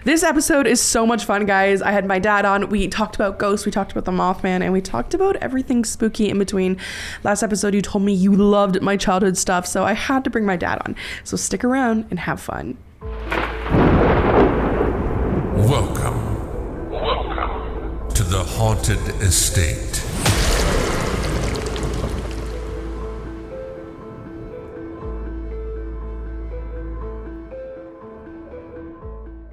This episode is so much fun, guys. I had my dad on. We talked about ghosts, we talked about the Mothman, and we talked about everything spooky in between. Last episode, you told me you loved my childhood stuff, so I had to bring my dad on. So stick around and have fun. Welcome to the Haunted Estate.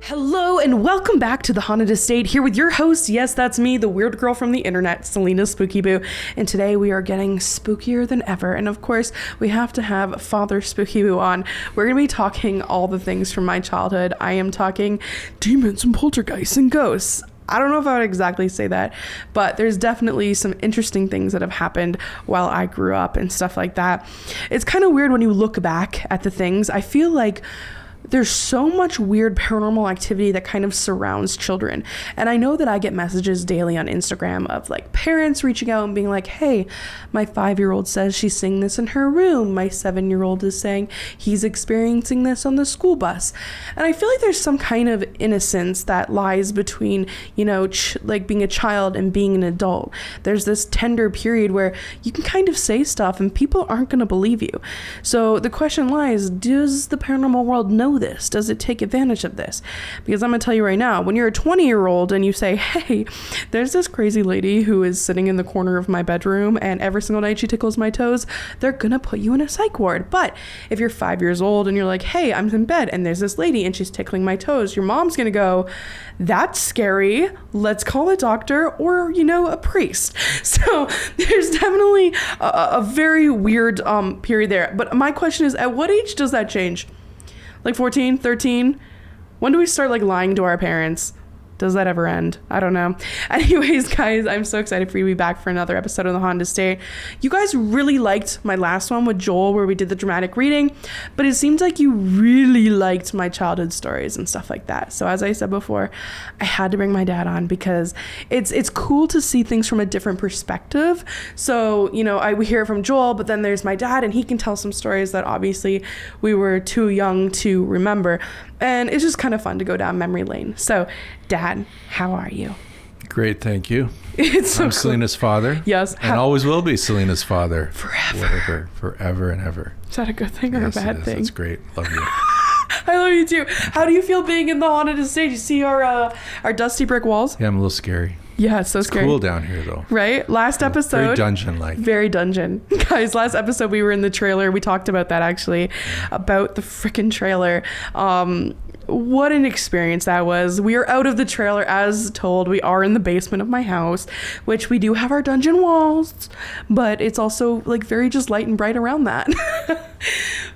Hello and welcome back to the Haunted Estate, here with your host, yes, that's me, the weird girl from the internet, Selena Spooky Boo. And today we are getting spookier than ever. And of course, we have to have Father Spooky Boo on. We're going to be talking all the things from my childhood. I am talking demons and poltergeists and ghosts. I don't know if I would exactly say that, but there's definitely some interesting things that have happened while I grew up and stuff like that. It's kind of weird when you look back at the things. I feel like there's so much weird paranormal activity that kind of surrounds children. And I know that I get messages daily on Instagram of like parents reaching out and being like, hey, my 5-year-old says she's seeing this in her room. My 7-year-old is saying he's experiencing this on the school bus. And I feel like there's some kind of innocence that lies between, you know, like being a child and being an adult. There's this tender period where you can kind of say stuff and people aren't going to believe you. So the question lies, does the paranormal world know this? Does it take advantage of this? Because I'm gonna tell you right now, when you're a 20-year-old and you say, hey, there's this crazy lady who is sitting in the corner of my bedroom and every single night she tickles my toes, they're gonna put you in a psych ward. But if you're 5 years old and you're like, hey, I'm in bed and there's this lady and she's tickling my toes, your mom's gonna go, that's scary, let's call a doctor or, you know, a priest. So there's definitely a very weird period there. But my question is, at what age does that change? Like 14, 13? When do we start like lying to our parents? Does that ever end? I don't know. Anyways, guys, I'm so excited for you to be back for another episode of the Haunted Estate. You guys really liked my last one with Joel where we did the dramatic reading, but it seems like you really liked my childhood stories and stuff like that. So as I said before, I had to bring my dad on because it's cool to see things from a different perspective. So, you know, we hear it from Joel, but then there's my dad and he can tell some stories that obviously we were too young to remember. And it's just kind of fun to go down memory lane. So, Dad, how are you? Great, thank you. It's so I'm cool. Selena's father. Yes. And always will be Selena's father. Forever and ever. Is that a good thing or yes, a bad thing? That's great. Love you. I love you too. How do you feel being in the Haunted Estate? You see our dusty brick walls? Yeah, I'm a little scary. Yeah, it's so scary. It's cool down here, though. Right? Last episode. Very dungeon-like. Very dungeon. Guys, last episode we were in the trailer. We talked about that, actually. About the freaking trailer. What an experience that was. We are out of the trailer as told. We are in the basement of my house, which we do have our dungeon walls, but it's also like very just light and bright around that.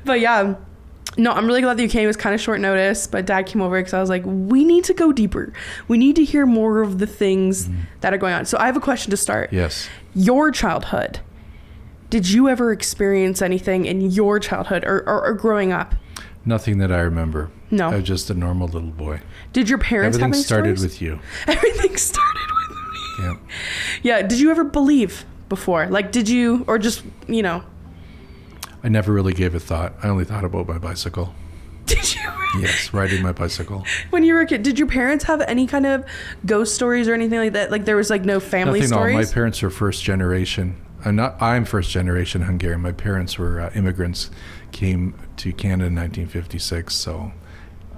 But yeah. No, I'm really glad that you came. It was kind of short notice, but Dad came over because I was like, we need to go deeper. We need to hear more of the things that are going on. So I have a question to start. Yes. Your childhood. Did you ever experience anything in your childhood or growing up? Nothing that I remember. No. I was just a normal little boy. Did your parents have any Everything started stories? with you. Everything started with me. Yeah. Yeah. Did you ever believe before? Like, did you, or just, you know? I never really gave a thought. I only thought about my bicycle. Did you? Yes, riding my bicycle. When you were a kid, did your parents have any kind of ghost stories or anything like that? Like there was like no family stories? My parents were first generation. I'm first generation Hungarian. My parents were immigrants, came to Canada in 1956. So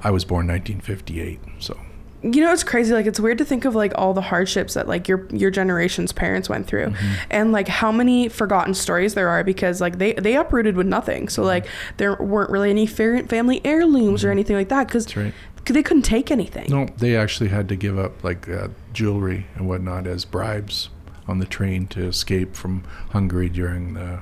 I was born 1958. So. You know, it's crazy. Like, it's weird to think of like all the hardships that like your generation's parents went through, and like how many forgotten stories there are because like they uprooted with nothing. So like there weren't really any family heirlooms or anything like that because they couldn't take anything. No, they actually had to give up like jewelry and whatnot as bribes on the train to escape from Hungary during the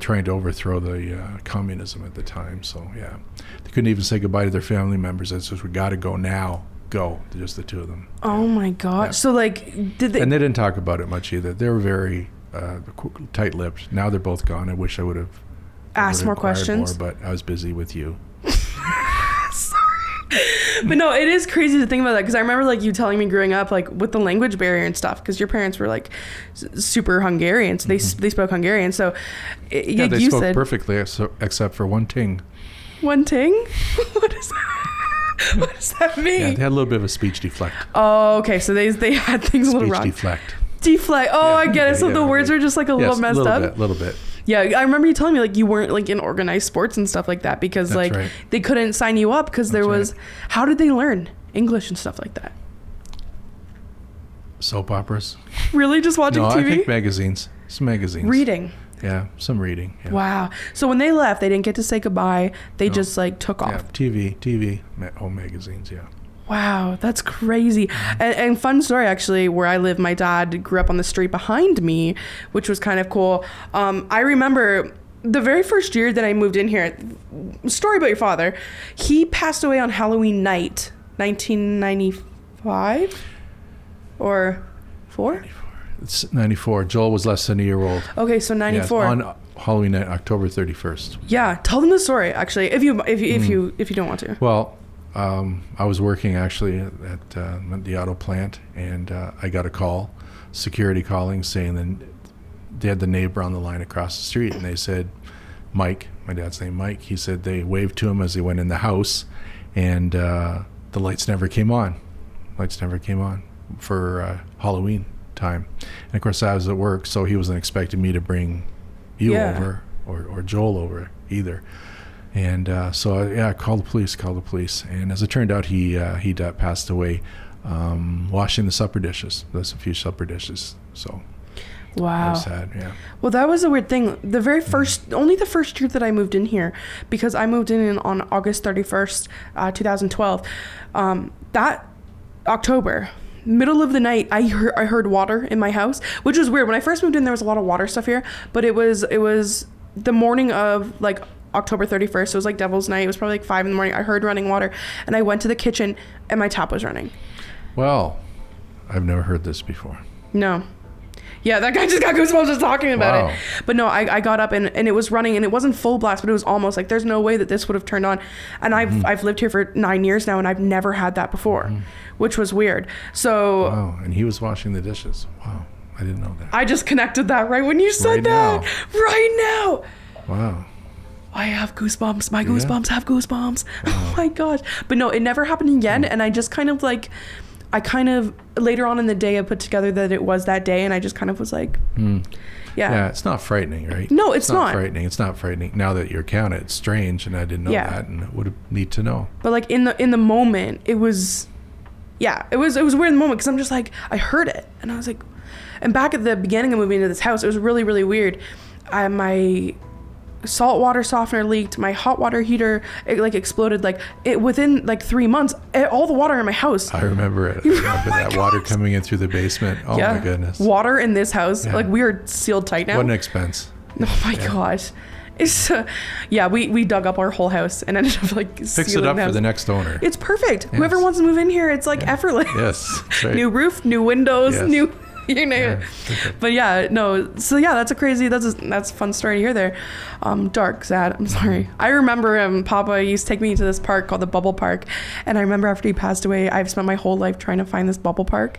trying to overthrow the communism at the time. So yeah, they couldn't even say goodbye to their family members. They said, we got to go now. Go, just the two of them. Oh my God. Yeah. So like, did they? And they didn't talk about it much either. They were very tight-lipped. Now they're both gone. I wish I would have asked more questions. But I was busy with you. But no, it is crazy to think about that because I remember like you telling me growing up like with the language barrier and stuff because your parents were like super Hungarian, so they spoke Hungarian. So yeah, they spoke perfectly except for one ting. One ting? What is that? What does that mean? Yeah, they had a little bit of a speech deflect. Oh, okay. So they had things a little Speech wrong. deflect. Deflect. Oh, I get it. So the words were just like a little messed up. A little bit. Yeah, I remember you telling me like you weren't like in organized sports and stuff like that because That's like right. they couldn't sign you up because there was. Right. How did they learn English and stuff like that? Soap operas. Really, just watching TV? I think magazines. Some magazines. Reading. Yeah, some reading. Yeah. Wow. So when they left, they didn't get to say goodbye. They just like took off. Yeah, TV, home magazines. Yeah. Wow, that's crazy. And fun story, actually, where I live, my dad grew up on the street behind me, which was kind of cool. I remember the very first year that I moved in here, story about your father, he passed away on Halloween night, 1995 or 4? It's 94. Joel was less than a year old. Okay, so 94. Yes, on Halloween night, October 31st. Yeah, tell them the story, actually, if you don't want to. Well, I was working actually at the auto plant, and I got a call, security calling, saying that they had the neighbor on the line across the street, and they said, Mike, my dad's name Mike, he said they waved to him as he went in the house, and the lights never came on. For Halloween time. And of course I was at work, so he wasn't expecting me to bring you over or Joel over either. And so I called the police. And as it turned out, he passed away washing the supper dishes. There's a few supper dishes. So wow. That was sad, yeah. Well, that was a weird thing. The very first, only the first year that I moved in here, because I moved in on August 31st, 2012. That October, middle of the night, I heard water in my house, which was weird. When I first moved in, there was a lot of water stuff here, but it was the morning of like October 31st. It was like Devil's Night. It was probably like 5 in the morning. I heard running water, and I went to the kitchen, and my tap was running. Well, I've never heard this before. No. Yeah, that guy just got goosebumps just talking about it. But no, I got up and it was running, and it wasn't full blast, but it was almost like there's no way that this would have turned on. And I've lived here for 9 years now, and I've never had that before, which was weird. So wow, and he was washing the dishes. Wow, I didn't know that. I just connected that right when you said that. Right now. Wow. I have goosebumps. My goosebumps have goosebumps. Wow. Oh my gosh. But no, it never happened again. And I just kind of later on in the day I put together that it was that day, and I just kind of was like, yeah, it's not frightening, right? No, it's not frightening. It's not frightening. Now that you're counted, it's strange, and I didn't know that, and would need to know. But like in the moment, it was weird in the moment, because I'm just like, I heard it, and I was like, and back at the beginning of moving into this house, it was really, really weird. My salt water softener leaked, my hot water heater exploded within 3 months. All the water in my house. I remember it. I remember that water coming in through the basement. Oh my goodness. Water in this house. Yeah. We are sealed tight now. What an expense. Oh my gosh. It's we dug up our whole house and ended up fix it up for the next owner. It's perfect. Yes. Whoever wants to move in here, it's effortless. Yes. That's right. New roof, new windows, new you know. But so that's a fun story to hear there. Dark, sad, I'm sorry. I remember Papa used to take me to this park called the Bubble Park, and I remember after he passed away, I've spent my whole life trying to find this Bubble Park.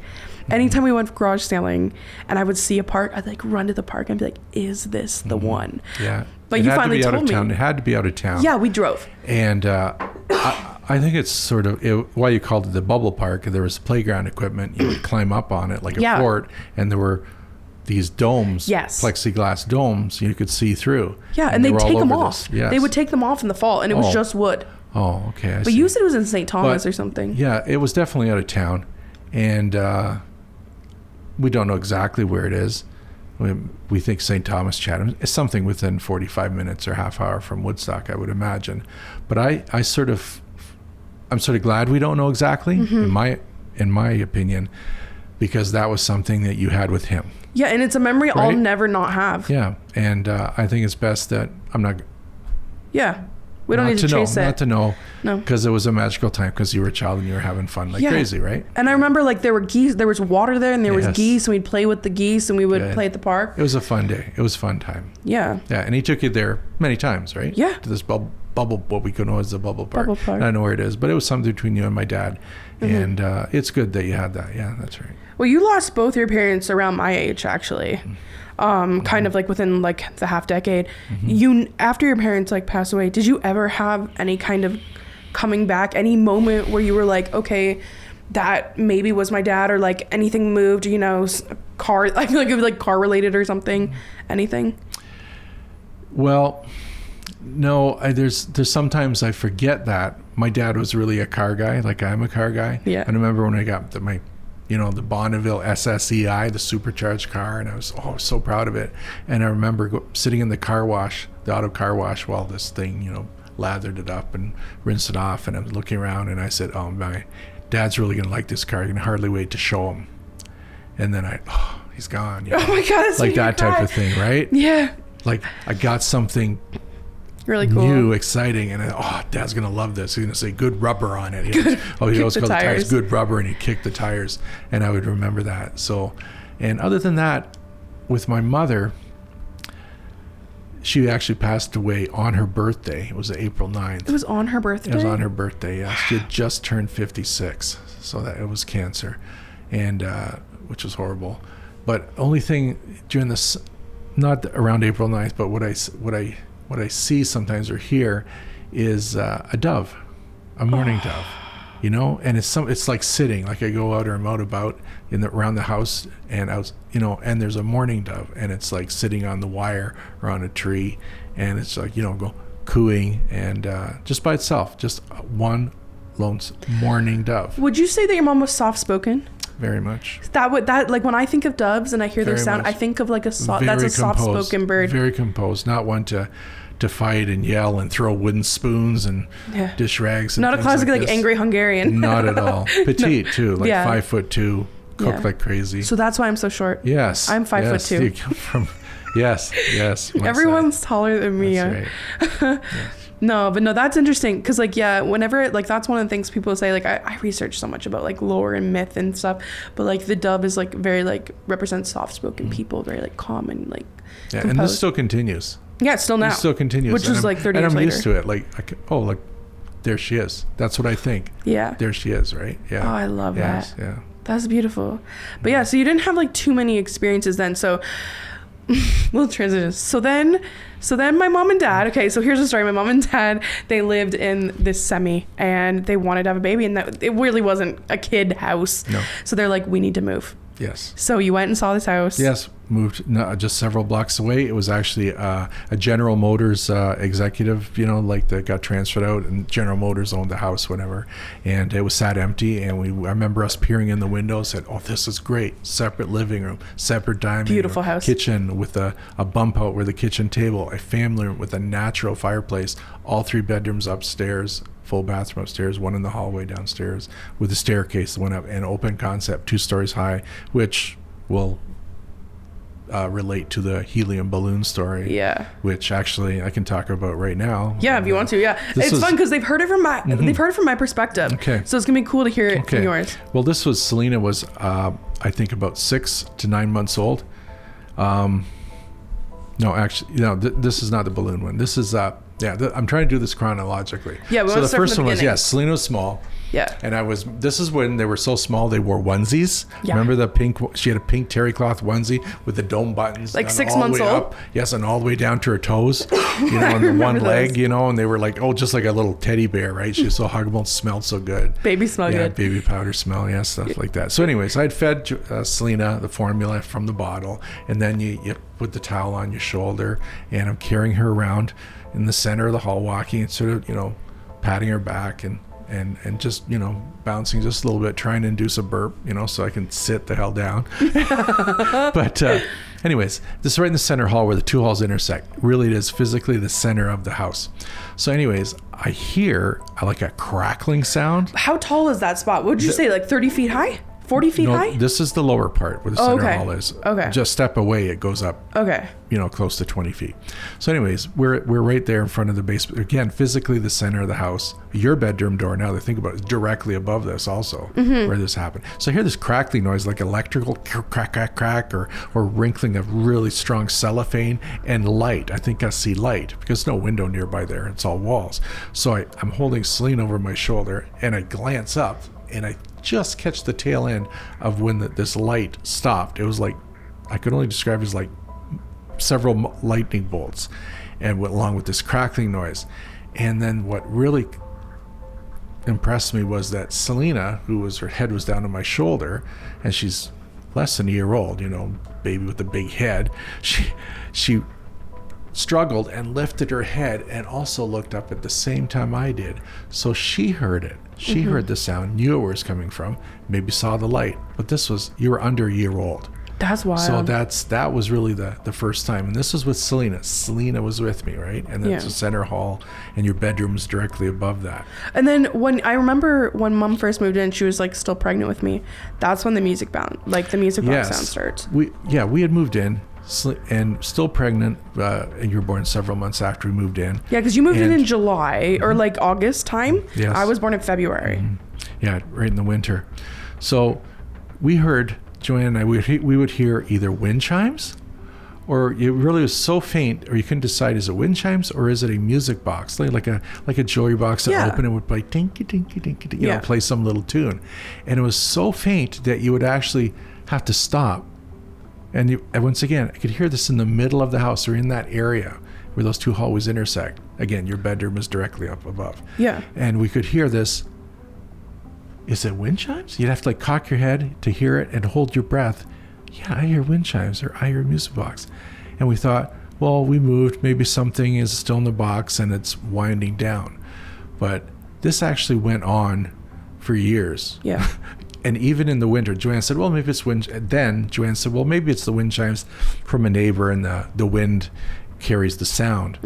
Anytime we went garage sailing and I would see a park, I'd run to the park and be like, is this the one? Yeah. But you finally told me. It had to be out of town. Yeah, we drove. And I think it's sort of why you called it the Bubble Park. There was playground equipment. You would climb up on it like a fort, and there were these domes, plexiglass domes you could see through. Yeah, and they'd take them off. Yes. They would take them off in the fall, and it was just wood. Oh, okay. But you said it was in St. Thomas or something. Yeah, it was definitely out of town, and we don't know exactly where it is. We think St. Thomas, Chatham. It's something within 45 minutes or half hour from Woodstock, I would imagine. But I'm sort of glad we don't know exactly, in my opinion, because that was something that you had with him. Yeah, and it's a memory I'll never not have. Yeah, and I think it's best that I'm not. Yeah, we don't need to chase it. Not to know. No, because it was a magical time, because you were a child and you were having fun crazy, right? And I remember there were geese. There was water there, and there was geese, and we'd play with the geese, and we would play at the park. It was a fun day. It was a fun time. Yeah. Yeah, and he took you there many times, right? Yeah. To this bubble, what we could know as the Bubble Park. Bubble Park. I don't know where it is, but it was something between you and my dad, and it's good that you had that. Yeah, that's right. Well, you lost both your parents around my age, actually. Kind of within the half decade. You, after your parents passed away, did you ever have any kind of coming back? Any moment where you were like, okay, that maybe was my dad, or like anything moved, you know, car, I feel like it was like car related or something, anything? Well, no, there's sometimes I forget that my dad was really a car guy, like I'm a car guy. Yeah. I remember when I got the Bonneville SSEI, the supercharged car, and I was so proud of it. And I remember sitting in the car wash, the auto car wash, while this thing, you know, lathered it up and rinsed it off, and I was looking around and I said, oh, my dad's really gonna like this car. I can hardly wait to show him. And then he's gone. You know? Oh my God, that's like that type of thing, right? Yeah. Like I got something really cool, new, exciting, and Dad's gonna love this. He's gonna say good rubber on it. He always called the tires good rubber, and he kicked the tires, and I would remember that. So, and other than that, with my mother, she actually passed away on her birthday. It was April 9th. It was on her birthday? It was on her birthday, yeah. She had just turned 56, so that it was cancer, and which was horrible. But only thing during this, not around April 9th, but what I see sometimes or hear is a dove, a mourning dove, you know, and it's like sitting, like I go out or I'm out about around the house, and I was, you know, and there's a mourning dove, and it's like sitting on the wire or on a tree, and it's like, you know, go cooing, and just by itself, just one lone mourning dove. Would you say that your mom was soft-spoken? Very much. That like when I think of doves and I hear their Very sound, much. I think of like that's a Composed. soft-spoken bird. Very composed, not one to fight and yell and throw wooden spoons and dish rags. And not a classic like angry Hungarian. Not at all. Petite too, like 5'2", cooked like crazy. So that's why I'm so short. Yes, I'm 5'2". You come from, yes. Everyone's taller than me. That's right. Yes. No, that's interesting, because like, yeah, whenever, like, that's one of the things people say, like, I research so much about like lore and myth and stuff, but like the dove is like very like represents soft-spoken people, very like calm and like composed. And this still continues. Yeah, still now. It still continues. Which is like 30 years later. And I'm used to it. Like, there she is. That's what I think. Yeah. There she is, right? Yeah. Oh, I love that. Yeah. That's beautiful. But yeah, so you didn't have like too many experiences then. So little transition. So then my mom and dad, okay, so here's the story. My mom and dad, they lived in this semi, and they wanted to have a baby, and that it really wasn't a kid house. No. So they're like, we need to move. Yes. So you went and saw this house. Yes, moved just several blocks away. It was actually a General Motors executive, you know, like that got transferred out, and General Motors owned the house, whatever. And it was sat empty, and I remember us peering in the window, said, "Oh, this is great! Separate living room, separate dining beautiful room, house, kitchen with a bump out where the kitchen table, a family room with a natural fireplace, all 3 bedrooms upstairs." Full bathroom upstairs, one in the hallway downstairs with a staircase that went up, and open concept, 2 stories high, which will relate to the helium balloon story. Yeah. Which actually I can talk about right now. Yeah, if you want to. Yeah, it's fun because they've heard it from my perspective. Okay. So it's gonna be cool to hear it from yours. Well, Selena was I think about 6 to 9 months old. No, actually, this is not the balloon one. This is I'm trying to do this chronologically. Yeah, so the first one was Selena was small. Yeah. And this is when they were so small they wore onesies. Yeah. Remember the pink? She had a pink terry cloth onesie with the dome buttons. Like 6 months old. Up. Yes, and all the way down to her toes. You know, on the one leg. Those. You know, and they were like, just like a little teddy bear, right? She was so huggable and smelled so good. Baby smell good. Yeah, baby powder smell. Yeah, stuff like that. So, anyways, I'd fed Selena the formula from the bottle, and then you put the towel on your shoulder, and I'm carrying her around in the center of the hall, walking and sort of, you know, patting her back and just, you know, bouncing just a little bit, trying to induce a burp, you know, so I can sit the hell down. But anyways, this is right in the center hall where the 2 halls intersect. Really, it is physically the center of the house. So anyways, I hear like a crackling sound. How tall is that spot? What would you say, like 30 feet high? 40 feet high? This is the lower part where the center hall is. Okay. Just step away, it goes up. Okay. You know, close to 20 feet. So anyways, we're right there in front of the basement. Again, physically the center of the house. Your bedroom door, now that I think about it, is directly above this also, where this happened. So I hear this crackling noise, like electrical crack, or wrinkling of really strong cellophane and light. I think I see light because there's no window nearby there. It's all walls. So I'm holding Selena over my shoulder, and I glance up, and I just catch the tail end of when this light stopped. It was like, I could only describe it as like several lightning bolts, and went along with this crackling noise. And then what really impressed me was that Selena, her head was down on my shoulder, and she's less than a year old, baby with a big head. She struggled and lifted her head and also looked up at the same time I did. So she heard it. She heard the sound, knew where it was coming from, maybe saw the light. But you were under a year old. That's wild. So that was really the first time. And this was with Selena. Selena was with me, right? And that's the center hall, and your bedroom was directly above that. And then I remember when Mom first moved in, she was like still pregnant with me. That's when the music box sound starts. We had moved in. And still pregnant, and you were born several months after we moved in. Yeah, because you moved in July or like August time. Yes. I was born in February. Yeah, right in the winter. So we heard, Joanne and I, we would hear either wind chimes, or it really was so faint, or you couldn't decide, is it wind chimes or is it a music box, like a jewelry box that opened and would play dinky dinky dinky, play some little tune, and it was so faint that you would actually have to stop. And once again, I could hear this in the middle of the house, or in that area where those two hallways intersect. Again, your bedroom is directly up above. Yeah. And we could hear this. Is it wind chimes? You'd have to cock your head to hear it and hold your breath. Yeah, I hear wind chimes, or I hear a music box. And we thought, well, we moved. Maybe something is still in the box and it's winding down. But this actually went on for years. Yeah. And even in the winter, Joanne said, well, maybe it's wind. Then Joanne said, well, maybe it's the wind chimes from a neighbor, and the wind carries the sound.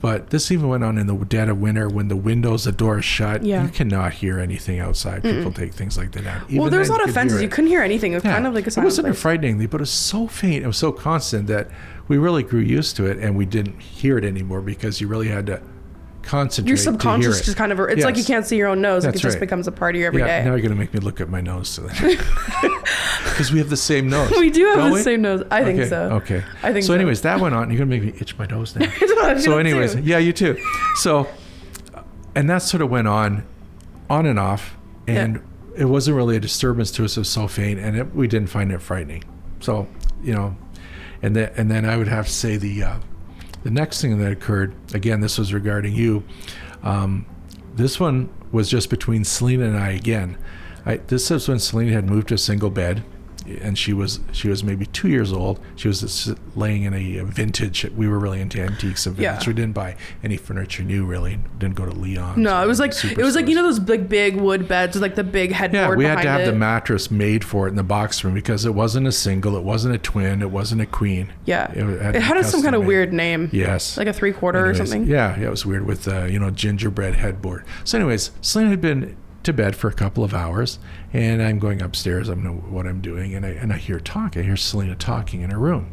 But this even went on in the dead of winter when the windows, the doors shut. You cannot hear anything outside. People take things like that out. Well, there's a lot of fences. You couldn't hear anything. It was kind of like a silent place. It wasn't frightening, but it was so faint. It was so constant that we really grew used to it, and we didn't hear it anymore because you really had to concentrate. Your subconscious just kind of, it's like you can't see your own nose. That's it just becomes a part of you every day. Now you're going to make me look at my nose. Because we have the same nose. We do have the same nose. I think so. Okay. I think so. So anyways, that went on. You're going to make me itch my nose now. So anyways, you too. So, and that sort of went on and off. And it wasn't really a disturbance to us. It was so faint, and we didn't find it frightening. So, and then I would have to say the next thing that occurred, again, this was regarding you. This one was just between Selena and I again. This is when Selena had moved to a single bed, and she was maybe 2 years old. She was laying in a vintage. We were really into antiques and vintage. We didn't buy any furniture new, really. Didn't go to Leon's. No, it was like those big wood beds with like the big headboard. Yeah, we had to have the mattress made for it in the box room because it wasn't a single, it wasn't a twin, it wasn't a queen. Yeah, it had some kind of weird name. Yes, like a 3/4 or something. Yeah, it was weird with gingerbread headboard. So anyways, Selena had been to bed for a couple of hours, and I'm going upstairs. I don't know what I'm doing, and I hear talk. I hear Selena talking in her room,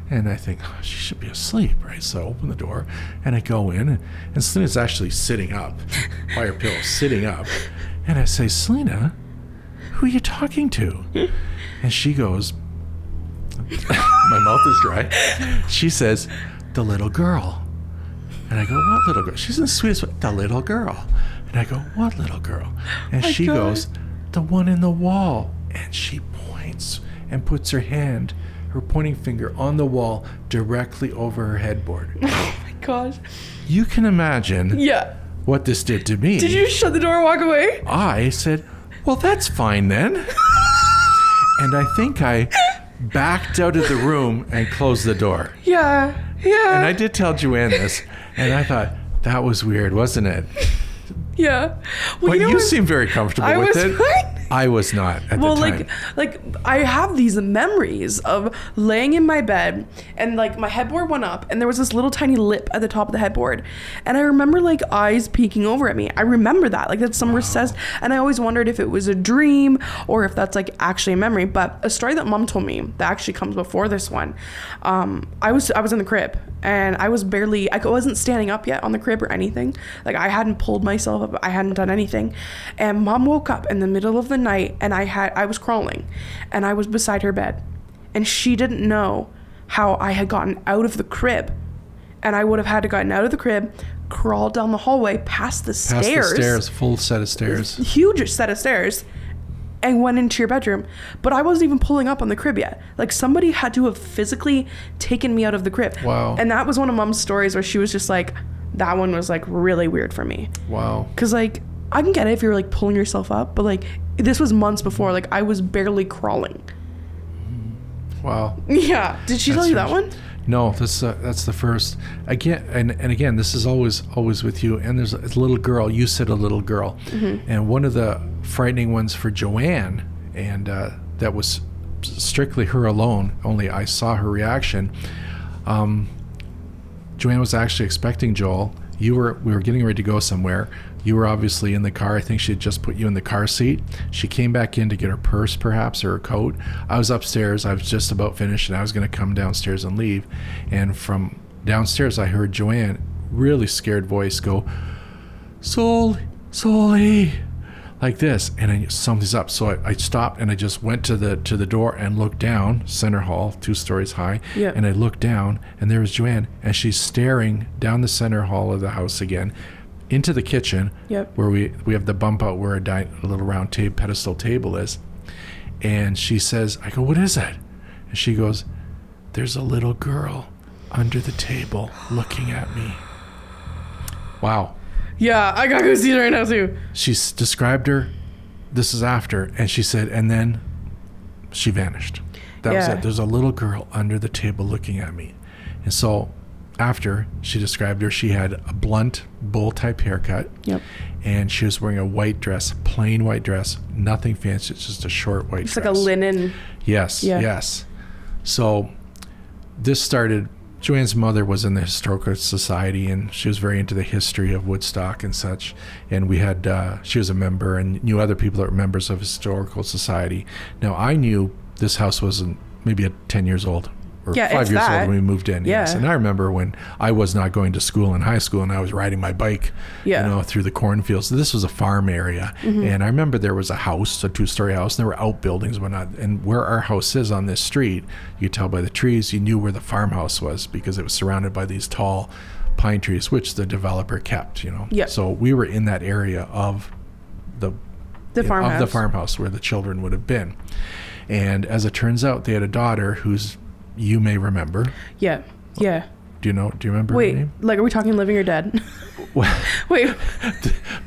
and I think, oh, she should be asleep, right? So I open the door, and I go in, and Selena's actually sitting up by her pillow, sitting up, and I say, Selena, who are you talking to? And she goes, my mouth is dry. She says, the little girl. And I go, what little girl? She's in the sweetest way. The little girl. And I go, what little girl? And she goes, the one in the wall. And she points and puts her pointing finger on the wall directly over her headboard. Oh my gosh. You can imagine what this did to me. Did you shut the door and walk away? I said, well, that's fine then. And I think I backed out of the room and closed the door. Yeah. And I did tell Joanne this, and I thought, that was weird, wasn't it? Yeah. Well, but you seem very comfortable with it. I was not at the time. Like I have these memories of laying in my bed, and like my headboard went up, and there was this little tiny lip at the top of the headboard, and I remember like eyes peeking over at me. I remember that, like that's some recessed, and I always wondered if it was a dream or if that's like actually a memory. But a story that Mom told me that actually comes before this one. I was in the crib, and I wasn't standing up yet on the crib or anything. Like I hadn't pulled myself up, I hadn't done anything, and Mom woke up in the middle of the night, and I was crawling, and I was beside her bed, and she didn't know how I had gotten out of the crib, and I would have had to gotten out of the crib, crawl down the hallway past the stairs, full set of stairs, huge set of stairs, and went into your bedroom. But I wasn't even pulling up on the crib yet. Like somebody had to have physically taken me out of the crib. Wow. And that was one of Mom's stories where she was just like, that one was like really weird for me. Wow. Because like I can get it if you're like pulling yourself up, but like this was months before. Like I was barely crawling. Wow. Yeah. Did she tell you that one? No, that's the first. Again, and again, this is always with you. And there's a little girl. You said a little girl, and one of the frightening ones for Joanne, and that was strictly her alone. Only I saw her reaction. Joanne was actually expecting Joel. We were getting ready to go somewhere. You were obviously in the car. I think she had just put you in the car seat. She came back in to get her purse, perhaps, or her coat. I was upstairs. I was just about finished, and I was going to come downstairs and leave. And from downstairs, I heard Joanne, really scared voice, go, Sully, like this. And something's up. So I stopped, and I just went to the door and looked down, center hall, 2 stories high. Yeah. And I looked down, and there was Joanne, and she's staring down the center hall of the house again, into the kitchen, where we have the bump out where a little round pedestal table is. And she says, I go, what is it? And she goes, there's a little girl under the table looking at me. Wow. Yeah, I gotta go see her right now too. She's described her. This is after. And she said, and then she vanished. That was it. There's a little girl under the table looking at me. And so after she described her, she had a blunt bowl type haircut. Yep. And she was wearing a white dress, plain white dress, nothing fancy. It's just a short white dress. It's like a linen. Yes. Yeah. Yes. So this started. Joanne's mother was in the Historical Society, and she was very into the history of Woodstock and such. And we had, she was a member and knew other people that were members of Historical Society. Now, I knew this house wasn't maybe 10 years old or 5 years old when we moved in. Yeah. Yes. And I remember when I was not going to school in high school and I was riding my bike, through the cornfields. So this was a farm area. And I remember there was a house, a 2-story house, and there were outbuildings and whatnot. And where our house is on this street, you could tell by the trees, you knew where the farmhouse was because it was surrounded by these tall pine trees, which the developer kept, Yep. So we were in that area of the farmhouse where the children would have been. And as it turns out, they had a daughter who's, you may remember. Yeah. Yeah. Do you remember her name? Like, are we talking living or dead? Wait.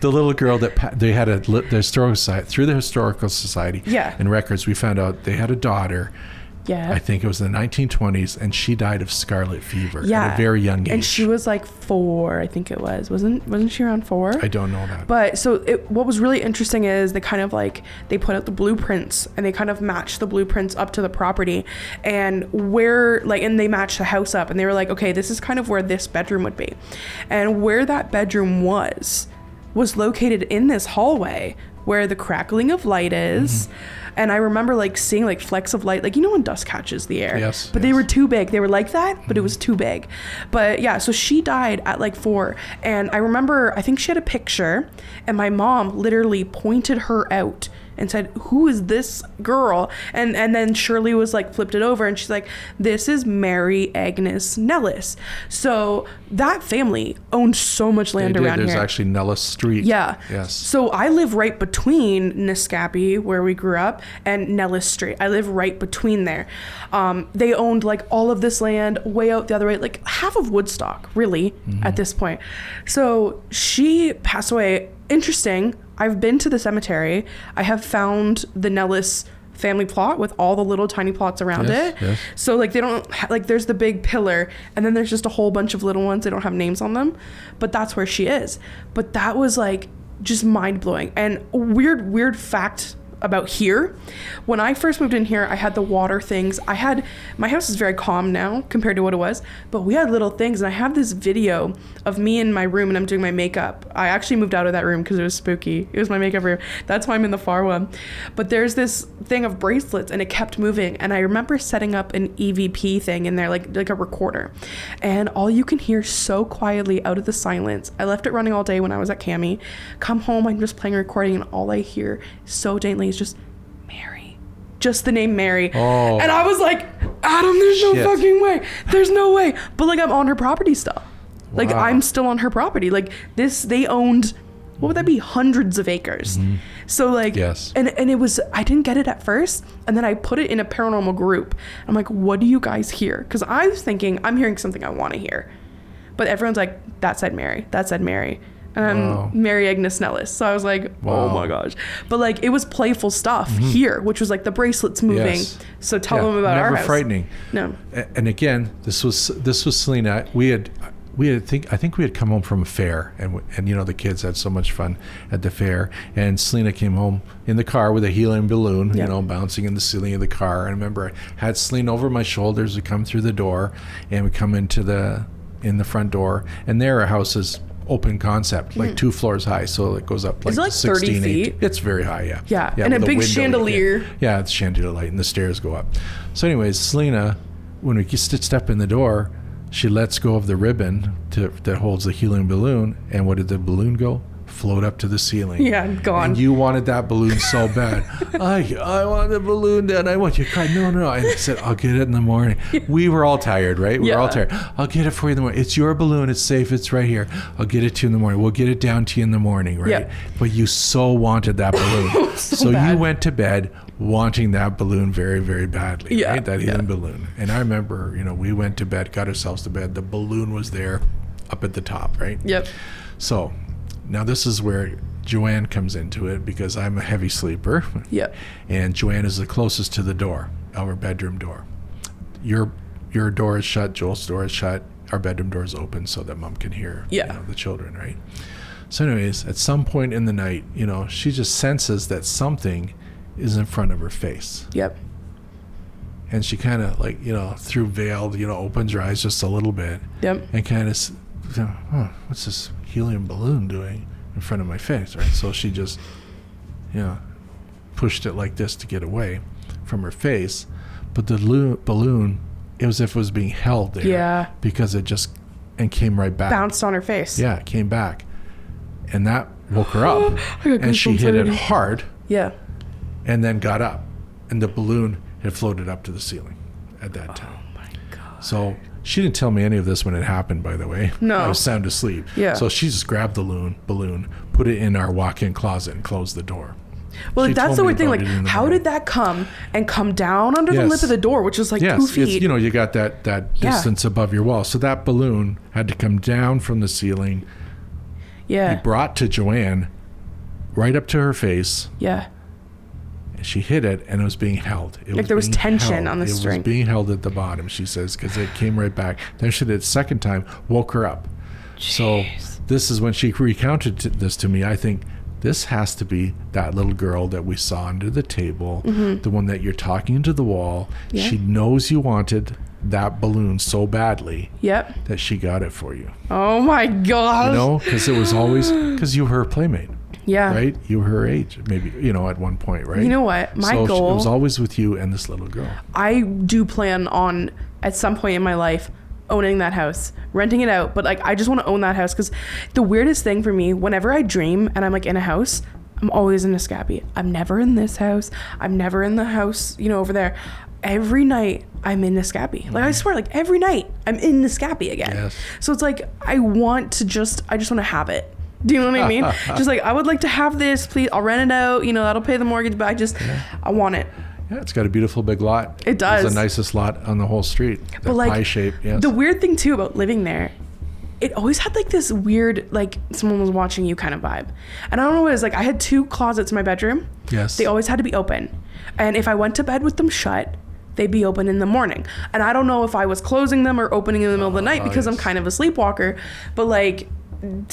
The little girl that they had the Historical Society, through the Historical Society and records, we found out they had a daughter. Yeah. I think it was in the 1920s, and she died of scarlet fever at a very young age. And she was like 4, I think it was. Wasn't she around 4? I don't know that. But so what was really interesting is they kind of like, they put out the blueprints and they kind of matched the blueprints up to the property and and they matched the house up, and they were like, okay, this is kind of where this bedroom would be. And where that bedroom was located in this hallway where the crackling of light is. And I remember like seeing like flecks of light, like, when dust catches the air. Yes. But they were too big. They were like that, but it was too big. But yeah, so she died at like 4. And I remember, I think she had a picture, and my mom literally pointed her out and said, who is this girl? And then Shirley was like, flipped it over, and she's like, this is Mary Agnes Nellis. So that family owned so much land around here. There's actually Nellis Street. Yeah. Yes. So I live right between Niscapi, where we grew up, and Nellis Street. I live right between there. They owned like all of this land way out the other way, like half of Woodstock, really, at this point. So she passed away. Interesting. I've been to the cemetery. I have found the Nellis family plot with all the little tiny plots around it. Yes. So like they don't like, there's the big pillar, and then there's just a whole bunch of little ones. They don't have names on them, but that's where she is. But that was like just mind blowing. And a weird fact about here, when I first moved in here, I had the water things. My house is very calm now compared to what it was, but we had little things. And I have this video of me in my room and I'm doing my makeup. I actually moved out of that room because it was spooky. It was my makeup room. That's why I'm in the far one. But there's this thing of bracelets, and it kept moving. And I remember setting up an EVP thing in there, like a recorder. And all you can hear so quietly out of the silence. I left it running all day when I was at Cami. Come home, I'm just playing a recording, and all I hear so gently is just Mary. Just the name Mary. Oh. And I was like, Adam, there's no fucking way. There's no way. But like, I'm on her property still. Like, I'm still on her property. Like, they owned, what would that be? Hundreds of acres. So like, and it was, I didn't get it at first. And then I put it in a paranormal group. I'm like, what do you guys hear? Because I was thinking, I'm hearing something I want to hear. But everyone's like, that said Mary. That said Mary. and Wow. Mary Agnes Nellis. So I was like, oh Wow. my gosh. But like, it was Playful stuff here, which was like the bracelets moving. Yes. So tell them about never our house. frightening. No. And again, this was Selena. I think we had come home from a fair, and the kids had so much fun at the fair. And Selena came home in the car with a helium balloon, bouncing in the ceiling of the car. And I remember I had Selena over my shoulders. We come through the door, and we come in the front door, and there our house is open concept, like 2 floors high, so it goes up like, Is it like 30 16, feet? 18. It's very high, yeah. Yeah, and a with big window, chandelier. Yeah, it's chandelier light, and the stairs go up. So anyways, Selena, when we step in the door, she lets go of the ribbon that holds the helium balloon, and what did the balloon go? Float up to the ceiling. Yeah, gone. And you wanted that balloon so bad. I want the balloon, Dad. I want you. Cried, no. And I said, I'll get it in the morning. We were all tired, right? We were all tired. I'll get it for you in the morning. It's your balloon. It's safe. It's right here. I'll get it to you in the morning. We'll get it down to you in the morning, right? Yeah. But you so wanted that balloon. so bad. You went to bed wanting that balloon very, very badly, Yeah, right? That helium balloon. And I remember, we went to bed, got ourselves to bed. The balloon was there up at the top, right? Yep. So now this is where Joanne comes into it, because I'm a heavy sleeper. Yep. And Joanne is the closest to the door, our bedroom door. Your door is shut, Joel's door is shut, our bedroom door is open so that Mom can hear the children, right? So anyways, at some point in the night, she just senses that something is in front of her face. Yep. And she kind of like, through veiled, opens her eyes just a little bit. Yep. And kind of, what's this helium balloon doing in front of my face, right? So she just, pushed it like this to get away from her face. But the balloon, it was as if it was being held there. Yeah. Because it just, and came right back. Bounced on her face. Yeah, it came back. And that woke her up. And she goosebumps hit it already. hard. Yeah. And then got up. And the balloon had floated up to the ceiling at that time. Oh my God. So she didn't tell me any of this when it happened, by the way. No. I was sound asleep. Yeah. So she just grabbed the balloon, put it in our walk-in closet, and closed the door. Well, She that's told the me weird thing. about Like, it in the how morning. did that come down under the Yes. lip of the door, which was like 2 Yes, feet? it's, you got that distance above your wall. So that balloon had to come down from the ceiling, Yeah. be brought to Joanne, right up to her face. Yeah. And she hit it, and it was being held. Like there was being tension held. on the string. It was being held at the bottom, she says, because it came right back. Then she did it a second time, woke her up. So this is when she recounted this to me. I think this has to be that little girl that we saw under the table, the one that you're talking to the wall. Yeah. She knows you wanted that balloon so badly Yep. that she got it for you. Oh my God. Because it was always, because you were her playmate. Yeah. Right? You were her age, maybe, at one point, right? You know what? My so goal. it was always with you and this little girl. I do plan on, at some point in my life, owning that house, renting it out. But like, I just want to own that house, because the weirdest thing for me, whenever I dream and I'm like in a house, I'm always in a scabby. I'm never in this house. I'm never in the house, over there. Every night I'm in the scabby. Like, I swear, like every night I'm in the scabby again. Yes. So it's like, I just want to have it. Do you know what I mean? Just like, I would like to have this, please. I'll rent it out. That'll pay the mortgage, but I want it. Yeah, it's got a beautiful big lot. It does. It's the nicest lot on the whole street. The But like, pie shape, yes. the weird thing too about living there, it always had like this weird, like someone was watching you kind of vibe. And I don't know what it is. Like, I had 2 closets in my bedroom. Yes. They always had to be open. And if I went to bed with them shut, they'd be open in the morning. And I don't know if I was closing them or opening in the middle of the night, because I'm kind of a sleepwalker. But like,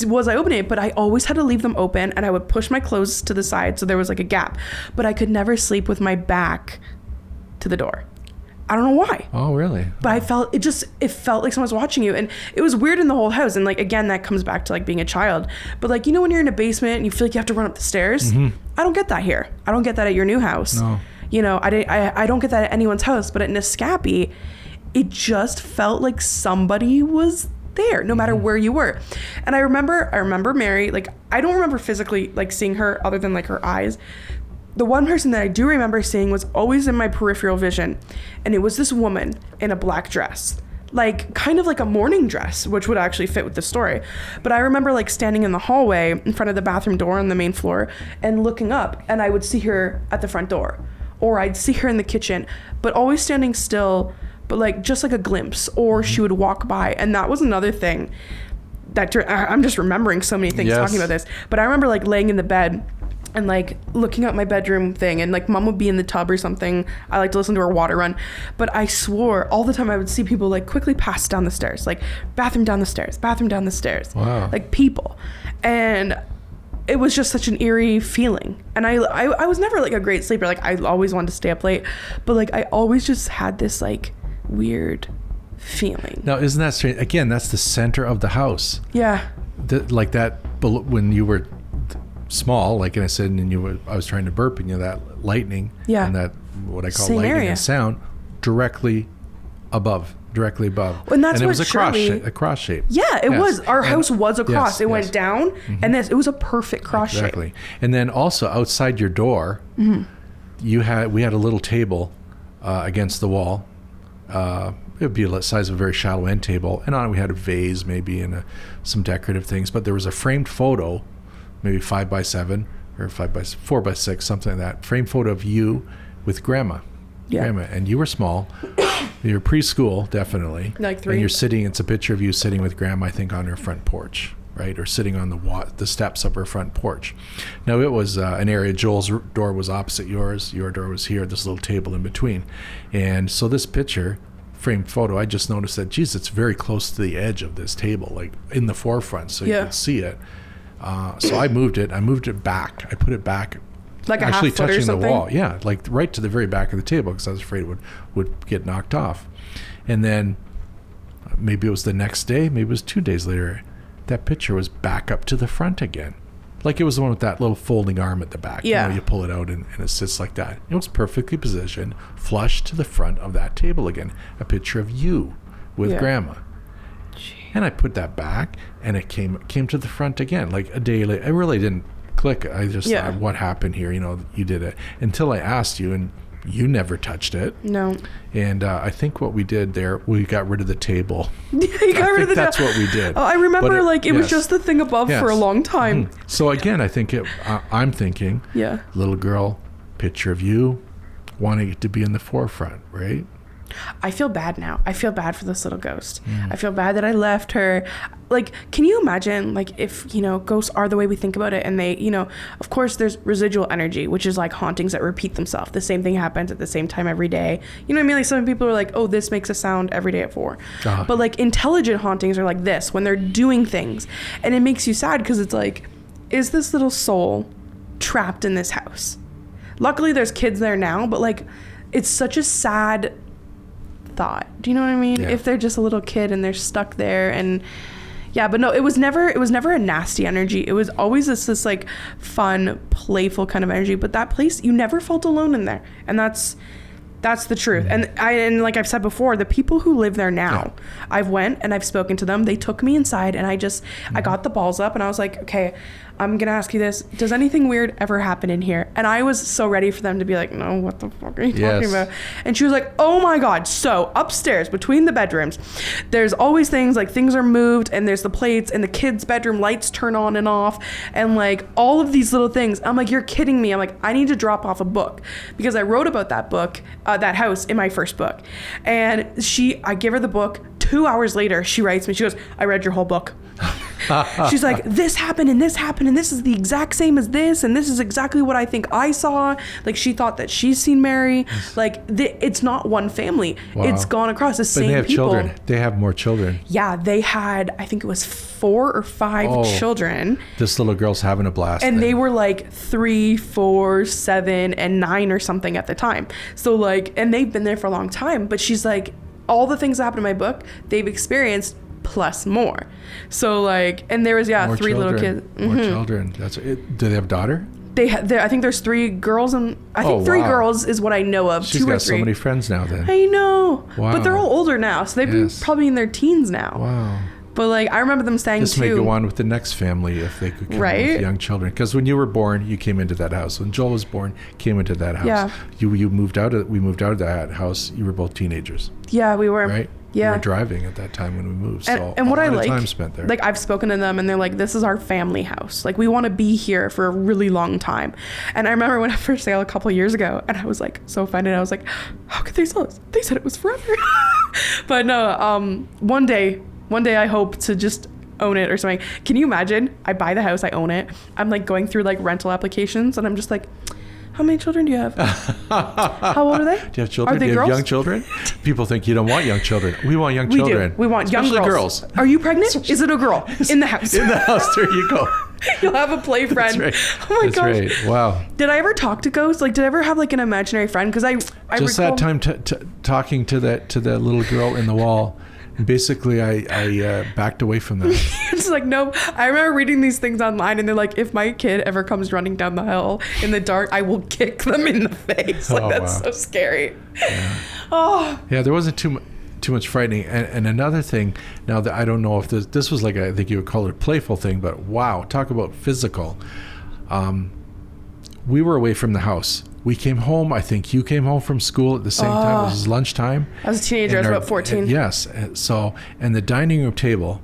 was I opening it? But I always had to leave them open, and I would push my clothes to the side so there was like a gap. But I could never sleep with my back to the door. I don't know why. Oh, really? But I felt it felt like someone was watching you, and it was weird in the whole house. And like, again, that comes back to like being a child. But like, when you're in a basement and you feel like you have to run up the stairs, I don't get that here. I don't get that at your new house. No. I don't get that at anyone's house. But at Nescapi, it just felt like somebody was there, no matter where you were. And I remember Mary. Like, I don't remember physically like seeing her other than like her eyes. The one person that I do remember seeing was always in my peripheral vision, and it was this woman in a black dress, like kind of like a morning dress, which would actually fit with the story. But I remember like standing in the hallway in front of the bathroom door on the main floor and looking up, and I would see her at the front door, or I'd see her in the kitchen, but always standing still, but like just like a glimpse, or she would walk by. And that was another thing I'm just remembering so many things talking about this. But I remember like laying in the bed and like looking at my bedroom thing, and like mom would be in the tub or something. I like to listen to her water run, but I swore all the time I would see people like quickly pass down the stairs, like bathroom down the stairs. Wow. Like people. And it was just such an eerie feeling. And I was never like a great sleeper. Like I always wanted to stay up late, but like I always just had this like weird feeling. Now, isn't that strange? Again, that's the center of the house. Yeah. Like that when you were small, like I said, and I was trying to burp, and that lightning, and that what I call Same lightning area. and sound directly above. And that's it was what a cross shape. Yeah, it was. Our house was a cross. It went down, Mm-hmm. and it was a perfect cross shape. Exactly. And then also outside your door, we had a little table against the wall. It would be the size of a very shallow end table, and on it we had a vase maybe and some decorative things. But there was a framed photo, maybe 5x7 or 4x6, something like that. Framed photo of you with grandma. Yeah. Grandma, and you were small. You were preschool, definitely. Like 3. And you're sitting. It's a picture of you sitting with grandma, I think, on her front porch, right, or sitting on the steps of her front porch. Now it was an area. Joel's door was opposite yours. Your door was here. This little table in between, and so this picture, framed photo, I just noticed that, geez, it's very close to the edge of this table, like in the forefront, so you could see it. So I moved it back. I put it back. Like a actually half foot or touching the something? wall, yeah, like right to the very back of the table, because I was afraid it would get knocked off. And then maybe it was the next day, maybe it was 2 days later, that picture was back up to the front again, like it was the one with that little folding arm at the back. Yeah, you pull it out and it sits like that. It was perfectly positioned, flush to the front of that table again. A picture of you with grandma. And I put that back, and it came to the front again, like a day later. I really didn't click. I just thought, what happened here? You did it, until I asked you, and you never touched it. No. And I think what we did there, we got rid of the table. You got rid of the that's what we did. Oh, I remember, it was yes. just the thing above for a long time. Mm-hmm. So again, I think I'm thinking, little girl, picture of you, wanting it to be in the forefront, right? I feel bad now. I feel bad for this little ghost. I feel bad that I left her. Like, can you imagine, like, if, ghosts are the way we think about it, and they, of course there's residual energy, which is like hauntings that repeat themselves. The same thing happens at the same time every day. You know what I mean? Like, some people are like, oh, this makes a sound every day at 4. But like intelligent hauntings are like this, when they're doing things. And it makes you sad, because it's like, is this little soul trapped in this house? Luckily there's kids there now, but like, it's such a sad thought. Do you know what I mean? If they're just a little kid and they're stuck there, and but no, it was never a nasty energy. It was always this like fun, playful kind of energy. But that place, you never felt alone in there, and that's the truth. And like I've said before, the people who live there now, I've went and I've spoken to them. They took me inside, and I got the balls up, and I was like, okay, I'm gonna ask you this: does anything weird ever happen in here? And I was so ready for them to be like, no, what the fuck are you talking about? And she was like, oh my god. So upstairs between the bedrooms, there's always things, like things are moved, and there's the plates, and the kids' bedroom lights turn on and off, and like all of these little things. I'm like, you're kidding me. I'm like, I need to drop off a book, because I wrote about that book, that house, in my first book. And I give her the book. 2 hours later, she writes me, she goes, I read your whole book. She's like, this happened, and this happened, and this is the exact same as this, and this is exactly what I think I saw. Like, she thought that she's seen Mary. Like, it's not one family. Wow. It's gone across the same people. But they have children. They have more children. Yeah, they had, I think it was 4 or 5 children. This little girl's having a blast. And they were like 3, 4, 7, and 9 or something at the time. So like, and they've been there for a long time. But she's like, all the things that happened in my book, they've experienced plus more. So like, and there was 3 little kids. More children. That's it. Do they have a daughter? I think there's 3 girls, and I think 3 girls is what I know of. She's 2 or 3. got so many friends now then. I know. Wow. But they're all older now, so they've been probably in their teens now. Wow. But like, I remember them saying this may go on with the next family if they could come with young children. Because when you were born, you came into that house. When Joel was born, came into that house. Yeah. We moved out of that house. You were both teenagers. Yeah, we were. Right? Yeah. We were driving at that time when we moved. So and what I a lot like, of time spent there. Like, I've spoken to them, and they're like, this is our family house. Like, we want to be here for a really long time. And I remember when I first sailed a couple of years ago, and I was like so offended. I was like, how could they sell us? They said it was forever. But no, one day I hope to just own it or something. Can you imagine? I buy the house, I own it. I'm like going through like rental applications and I'm just like, how many children do you have? How old are they? Do you have children? Are they do you girls? have young children? People think you don't want young children. We want young children. We do. We want young Especially girls. Are you pregnant? Is it a girl? In the house. In the house, there you go. You'll have a play friend. That's right. Oh my That's gosh. right. Wow. Did I ever talk to ghosts? Like, did I ever have like an imaginary friend? Because I just recall... that time talking to that little girl in the wall. And basically, I backed away from that. It's like, no. I remember reading these things online, and they're like, if my kid ever comes running down the hill in the dark, I will kick them in the face. Like, that's so scary. Yeah. Oh. Yeah, there wasn't too much frightening. And another thing, now that I don't know if this was like, I think you would call it a playful thing, but wow, talk about physical. We were away from the house. We came home. I think you came home from school at the same time. It was lunchtime. I was a teenager. I was about 14. Yes. So, and the dining room table,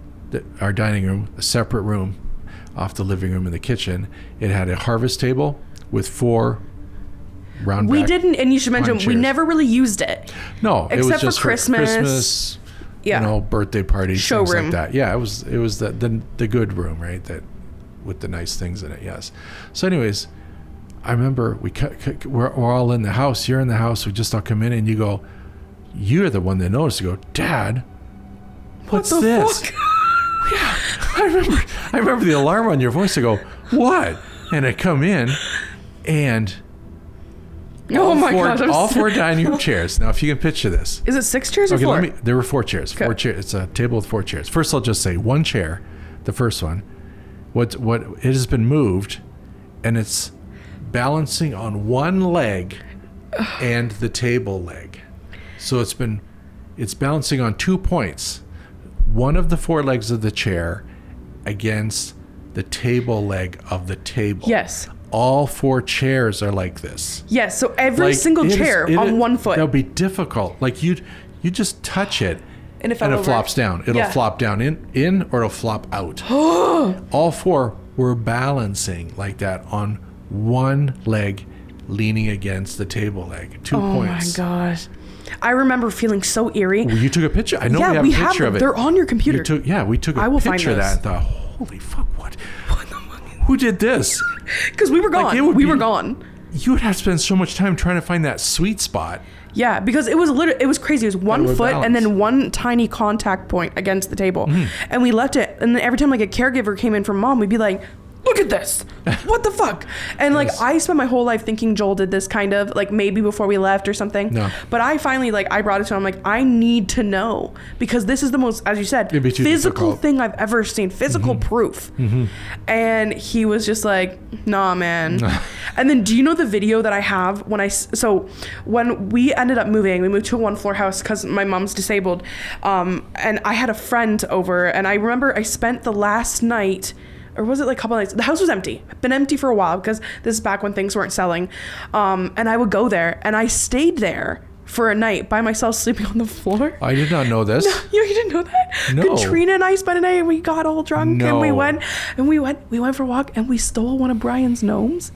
our dining room, a separate room off the living room and the kitchen, it had a harvest table with 4 round We didn't, and you should mention, we never really used it. No, it was except just for Christmas. Christmas, Yeah. birthday parties, things Showroom. like that. Yeah, it was the good room, right? That with the nice things in it. Yes. So, anyways, I remember we're all in the house. You're in the house. We just all come in, and you go, you're the one that noticed. You go, Dad, what's What the this? fuck? Yeah, I remember the alarm on your voice. I go, what? And I come in, and Oh my God. all 4 dining room chairs. Now, if you can picture this. Is it 6 chairs or 4? There were 4 chairs. Okay. 4 chairs. It's a table with 4 chairs. First, I'll just say 1 chair, the first one. What it has been moved, and it's balancing on 1 leg and the table leg. So it's balancing on 2 points. One of the 4 legs of the chair against the table leg of the table. Yes. All 4 chairs are like this. Yes. So every single chair on 1 foot. That'll be difficult. Like you just touch it and it flops down. It'll flop down in or it'll flop out. All 4 were balancing like that on 1 leg leaning against the table leg. 2 points. Oh my gosh. I remember feeling so eerie. Well, you took a picture. I know we have a picture of it. They're on your computer. We took a picture of that and thought, holy fuck, what the fuck? Who did this? Because we were gone. Like, we were gone. You would have to spend so much time trying to find that sweet spot. Yeah, because it was crazy. It was 1 foot balance. and then 1 tiny contact point against the table. And we left it. And then every time like a caregiver came in from mom, we'd be like, look at this. What the fuck? And like, I spent my whole life thinking Joel did this kind of like maybe before we left or something. No. But I finally I brought it to him. I'm like, I need to know because this is the most, as you said, It'd be too physical difficult. thing I've ever seen. Physical proof. And he was just like, nah, man. And then do you know the video that I have when we ended up moving, we moved to a 1-floor house because my mom's disabled. And I had a friend over and I remember I spent the last night, or was it like a couple nights? The house was empty. Been empty for a while because this is back when things weren't selling. And I would go there and I stayed there for a night by myself sleeping on the floor. I did not know this. No, you didn't know that? No. Katrina and I spent a night and we got all drunk No. and we went for a walk and we stole one of Brian's gnomes.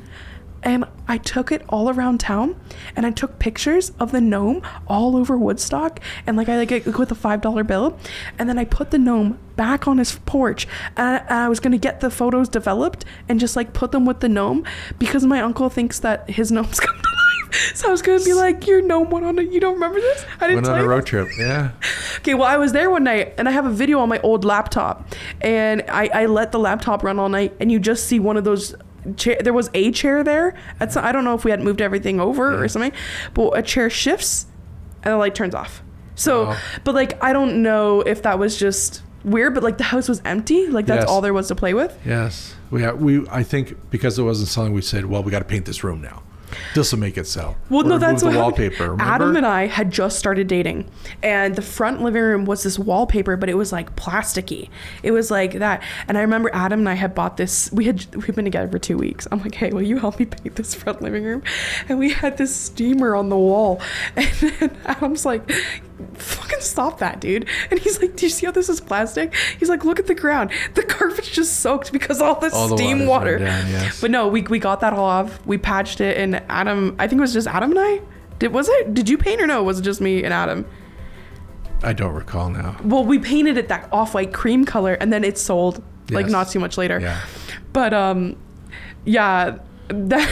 And I took it all around town and I took pictures of the gnome all over Woodstock. And I with a $5 bill. And then I put the gnome back on his porch. And I was going to get the photos developed and just put them with the gnome because my uncle thinks that his gnomes come to life. So I was going to be like, your gnome went on you don't remember this? I didn't Went tell on a you road this? trip. Yeah. Okay, well, I was there one night and I have a video on my old laptop. And I let the laptop run all night and you just see one of those there was a chair there. I don't know if we had moved everything over or something, but a chair shifts and the light turns off. So, but I don't know if that was just weird, but the house was empty. That's all there was to play with. Yes. I think because it wasn't selling, we said, well, we got to paint this room now. This will make it sell. Well, no, that's the what wallpaper. Remember? Adam and I had just started dating, and the front living room was this wallpaper, but it was plasticky. It was like that. And I remember Adam and I had bought this. We've been together for 2 weeks. I'm like, hey, will you help me paint this front living room? And we had this steamer on the wall, and then Adam's like, fucking stop that, dude. And he's like, do you see how this is plastic? He's like, look at the ground. The carpet's just soaked because all this steam water. Down, yes. But no, we got that all off. We patched it, and Adam, I think it was just Adam and I. Did you paint or no? Was it just me and Adam? I don't recall now. Well, we painted it that off-white cream color, and then it sold like Yes. not too much later. Yeah. But yeah, that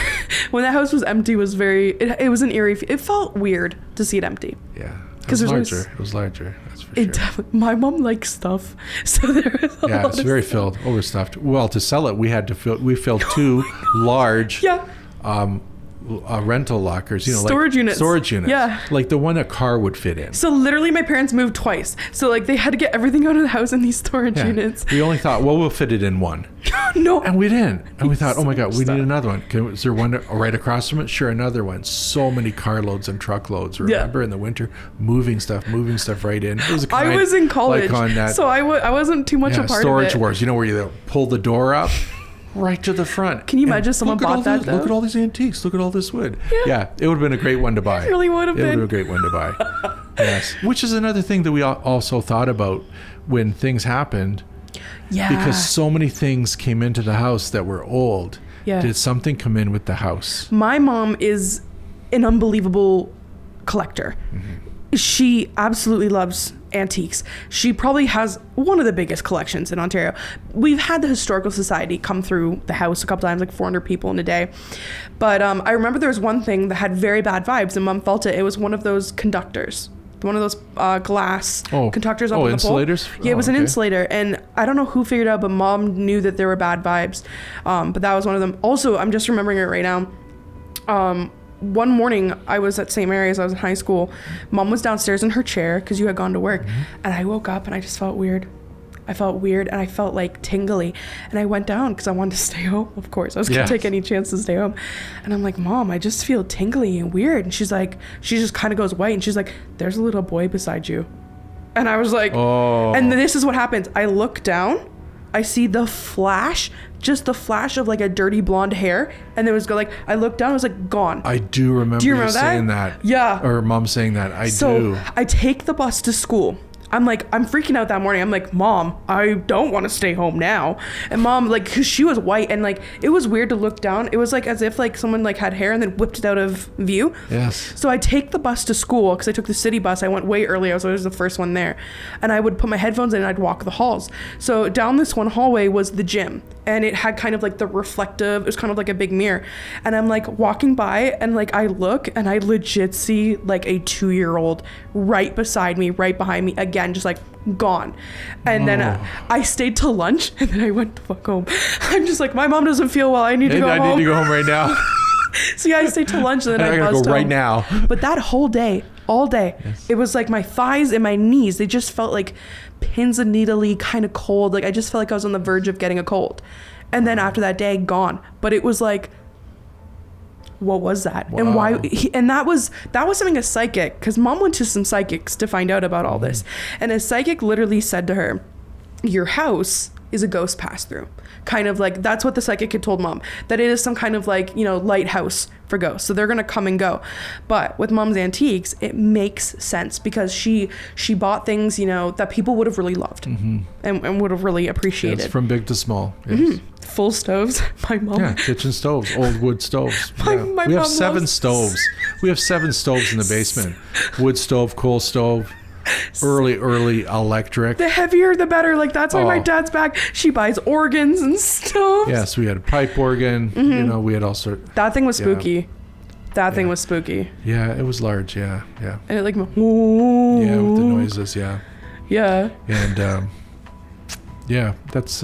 when that house was empty was it was an eerie. It felt weird to see it empty. Yeah. It 'Cause was there's larger. always- It was larger. That's for sure. My mom likes stuff, so there was a Yeah, lot it's of very stuff. filled, overstuffed. Well, to sell it, we filled two large Yeah. rental lockers, Storage units. Storage units. Yeah. Like the one a car would fit in. So literally, my parents moved twice. So like they had to get everything out of the house in these storage Yeah. units. We only thought, well, we'll fit it in one. No. And we didn't. And we thought, oh my So God, much we need stuff. another one. Is there one right across from it? Sure, another one. So many carloads and truckloads. Remember in the winter, moving stuff right in. It was a I kind, was in college, like on that, so I wasn't too much a part storage of it. wars. You know where you pull the door up right to the front. Can you And imagine someone look at all bought that, this- though? Look at all these antiques. Look at all this wood. Yeah, it would have been a great one to buy. It really would have It would been. have been a great one to buy. Yes. Which is another thing that we also thought about when things happened. Yeah. Because so many things came into the house that were old. Yeah. Did something come in with the house? My mom is an unbelievable collector. Mm-hmm. She absolutely loves antiques. She probably has one of the biggest collections in Ontario. We've had the Historical Society come through the house a couple times, like 400 people in a day. But I remember there was one thing that had very bad vibes, and Mom felt it. It was one of those conductors. One of those glass conductors up on the insulators? pole. Yeah, it was an insulator, and I don't know who figured it out, but Mom knew that there were bad vibes. But that was one of them. Also, I'm just remembering it right now. One morning, I was at St. Mary's. I was in high school. Mom was downstairs in her chair because you had gone to work, and I woke up and I just felt weird. I felt weird, and I felt like tingly, and I went down because I wanted to stay home. Of course, I was gonna take any chance to stay home, and I'm like, Mom, I just feel tingly and weird. And she's like, she just kind of goes white, and she's like, there's a little boy beside you, and I was like, oh. And this is what happens. I look down, I see the flash, just the flash of like a dirty blonde hair, and it was I looked down, it was like gone. I do remember, you saying that. Yeah. Or Mom saying that. I do. So I take the bus to school. I'm freaking out that morning. I'm like, Mom, I don't want to stay home now. And Mom, cause she was white, and it was weird to look down. It was as if someone had hair and then whipped it out of view. Yes. So I take the bus to school because I took the city bus. I went way early. I was always the first one there. And I would put my headphones in and I'd walk the halls. So down this one hallway was the gym. And it had kind of the reflective, it was kind of like a big mirror. And I'm walking by, and I look, and I legit see a 2-year-old right beside me, right behind me, again, just gone. And then I stayed till lunch, and then I went the fuck home. I'm just my mom doesn't feel well. I need to go home. I need to go home right now. So yeah, I stayed till lunch, and then I gotta buzzed go right home. now. But that whole day, all day, it was my thighs and my knees, they just felt like pins and needly, kind of cold. I just felt like I was on the verge of getting a cold. And then after that day, gone. But it was what was that? Wow. And why? And that was something a psychic, because Mom went to some psychics to find out about all this. And a psychic literally said to her, your house is a ghost pass through. Kind of that's what the psychic had told Mom, that it is some kind of lighthouse for ghosts. So they're going to come and go. But with Mom's antiques, it makes sense because she bought things, that people would have really loved and would have really appreciated. Yes, from big to small. Yes. Full stoves. My mom. Yeah, kitchen stoves, old wood stoves. My we have mom 7 loves- stoves. We have 7 stoves in the basement. Wood stove, coal stove, early electric. The heavier, the better. That's why my Oh. dad's back. She buys organs and stuff. Yes, we had a pipe organ. We had all sorts. That thing was spooky. That thing was spooky. Yeah, it was large. Yeah. And it Yeah, with the noises. Yeah. Yeah. And that's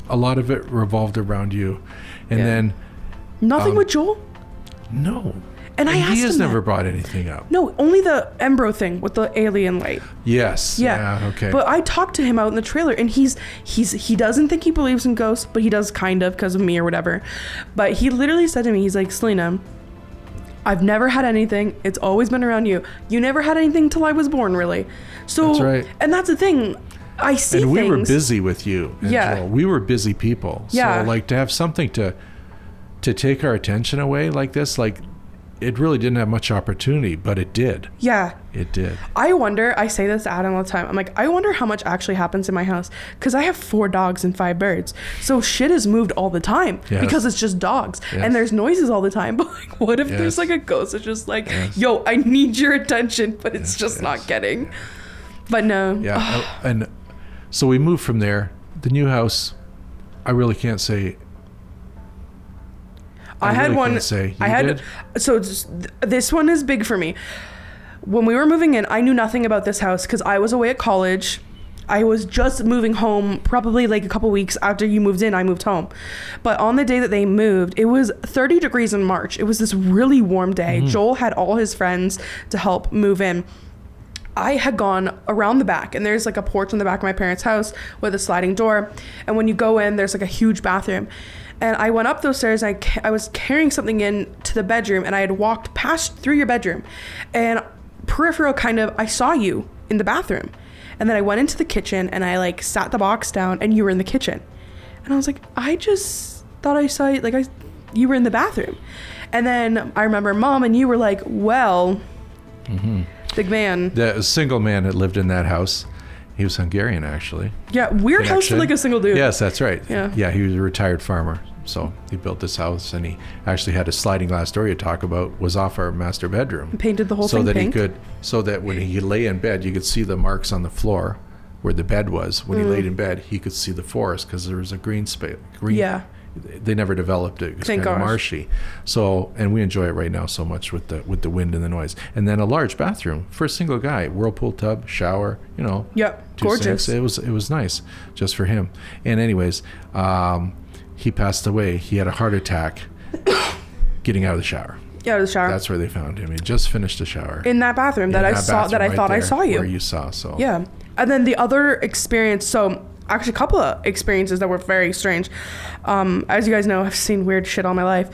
a lot of it revolved around you. And then Nothing with Joel? no. And I asked he has him never that. brought anything up. No, only the Embro thing with the alien light. Yes. Yeah. Okay. But I talked to him out in the trailer, and he doesn't think he believes in ghosts, but he does kind of because of me or whatever. But he literally said to me, he's like, Selena, I've never had anything. It's always been around you. You never had anything till I was born, really. So, That's right. And that's the thing. I see and we things. were busy with you. And Yeah. Joel. We were busy people. Yeah. So to have something to take our attention away like this, it really didn't have much opportunity, but it did. Yeah. It did. I wonder, I say this to Adam all the time. I'm like, I wonder how much actually happens in my house. Because I have 4 dogs and 5 birds. So shit is moved all the time. Yes. Because it's just dogs. Yes. And there's noises all the time. But like, what if there's like a ghost that's just like, yo, I need your attention. But it's just not getting. But no. Yeah. And so we moved from there. The new house, I really can't say. I had really one. can't say. You I had. did? So this one is big for me. When we were moving in, I knew nothing about this house because I was away at college. I was just moving home, probably like a couple weeks after you moved in, I moved home. But on the day that they moved, it was 30 degrees in March. It was this really warm day. Joel had all his friends to help move in. I had gone around the back, and there's like a porch in the back of my parents' house with a sliding door. And when you go in, there's like a huge bathroom. And I went up those stairs. I was carrying something in to the bedroom, and I had walked past through your bedroom, and peripheral kind of, I saw you in the bathroom. And then I went into the kitchen, and I like sat the box down, and you were in the kitchen. And I was like, I just thought I saw you, like you were in the bathroom. And then I remember Mom and you were like, well, big man. The single man that lived in that house. He was Hungarian, actually. Yeah, weird house to like a single dude. Yes, that's right. Yeah. He was a retired farmer. So he built this house, and he actually had a sliding glass door you talk about was off our master bedroom. Painted the whole thing pink. So that when he lay in bed, you could see the marks on the floor where the bed was. When he laid in bed, he could see the forest because there was a green space. Yeah. They never developed it. It's kind of marshy. So, and we enjoy it right now so much with the wind and the noise. And then a large bathroom for a single guy, whirlpool tub, shower, Yep. 2 Gorgeous. sinks. It was nice just for him. And anyways, he passed away. He had a heart attack getting out of the shower. Yeah, out of the shower. That's where they found him. He just finished the shower. In that bathroom that I saw, that I thought I saw you. Where you saw, so. Yeah. And then the other experience, so actually a couple of experiences that were very strange. As you guys know, I've seen weird shit all my life.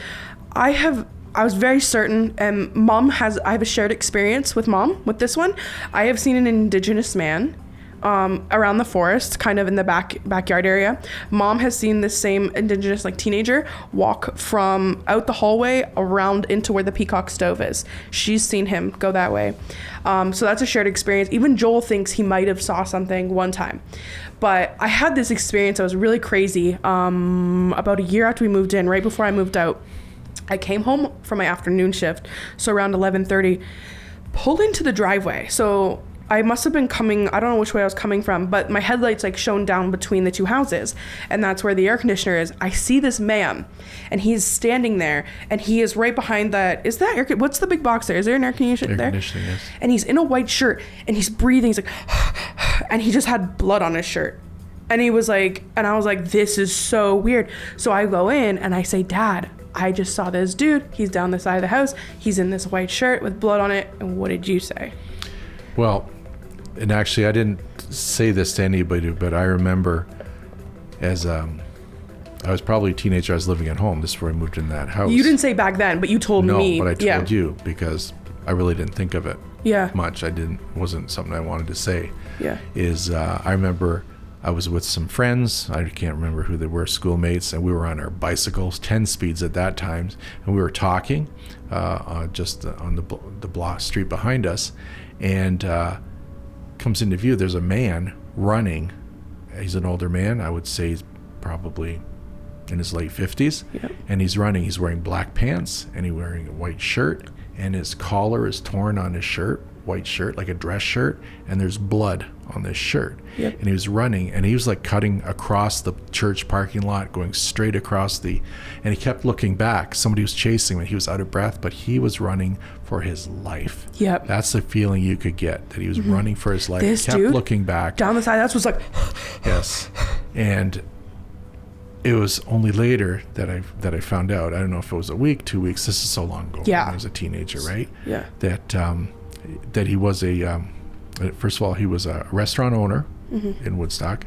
I was very certain, and I have a shared experience with Mom with this one. I have seen an indigenous man around the forest, kind of in the backyard area. Mom has seen this same indigenous teenager walk from out the hallway around into where the peacock stove is. She's seen him go that way. So that's a shared experience. Even Joel thinks he might have saw something one time. But I had this experience that was really crazy. About a year after we moved in, right before I moved out, I came home from my afternoon shift, so around 11:30, pulled into the driveway. So I must have been coming, I don't know which way I was coming from, but my headlights shone down between the 2 houses, and that's where the air conditioner is. I see this man, and he's standing there, and he is right behind that. Is that what's the big box there? Is there an air conditioner there? Air conditioning, yes. And he's in a white shirt, and he's breathing. He's like, and he just had blood on his shirt. And he was like, and I was like, this is so weird. So I go in, and I say, Dad, I just saw this dude. He's down the side of the house. He's in this white shirt with blood on it. And what did you say? Well, and actually, I didn't say this to anybody, but I remember as I was probably a teenager, I was living at home. This is where I moved in that house. You didn't say back then, but you told me. No, but I told you because I really didn't think of it much. Wasn't something I wanted to say. Yeah. I remember I was with some friends. I can't remember who they were, schoolmates, and we were on our bicycles, 10 speeds at that time, and we were talking just on the block street behind us, and comes into view. There's a man running. He's an older man. I would say he's probably in his late 50s. Yep. And he's running. He's wearing black pants, and he's wearing a white shirt, and his collar is torn on his shirt, white shirt, like a dress shirt, and there's blood on this shirt. Yep. And he was running, and he was cutting across the church parking lot, going straight across and he kept looking back. Somebody was chasing him, and he was out of breath, but he was running for his life. Yep. That's the feeling you could get, that he was running for his life. This he kept dude looking back. Down the side, that's what's Yes. And it was only later that I found out. I don't know if it was a week, 2 weeks. This is so long ago. Yeah. When I was a teenager, right? Yeah. That he was first of all, he was a restaurant owner in Woodstock,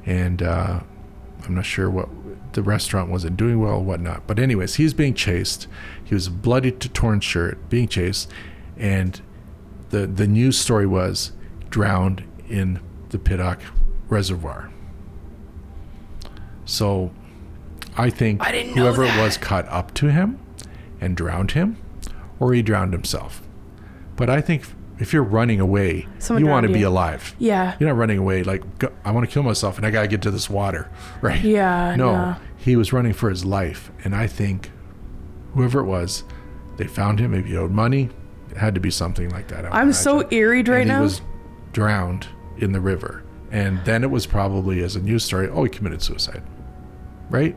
and I'm not sure what the restaurant wasn't doing well or whatnot. But anyways, he's being chased. He was bloodied to torn shirt, being chased, and the news story was drowned in the Pittock Reservoir. So I think whoever it was caught up to him and drowned him, or he drowned himself. But I think if you're running away, Someone you want to drowned be you. alive. Yeah. You're not running away like, I want to kill myself and I got to get to this water, right? Yeah. No, he was running for his life. And I think whoever it was, they found him. Maybe he owed money. It had to be something like that. I'm so eerie right now. He was drowned in the river. And then it was probably, as a news story, he committed suicide. Right?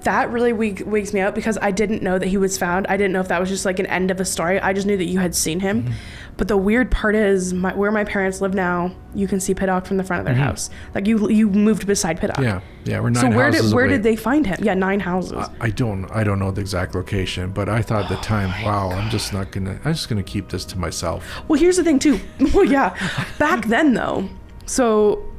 That really wakes me up because I didn't know that he was found. I didn't know if that was just like an end of a story. I just knew that you had seen him. Mm-hmm. But the weird part is where my parents live now, you can see Pittock from the front of their house. Like you moved beside Pittock. Yeah, we're 9 houses where away. did they find him? Yeah, 9 houses. I don't know the exact location, but I thought at the time, wow, I'm just gonna keep this to myself. Well, here's the thing too. Well, yeah, back then though, so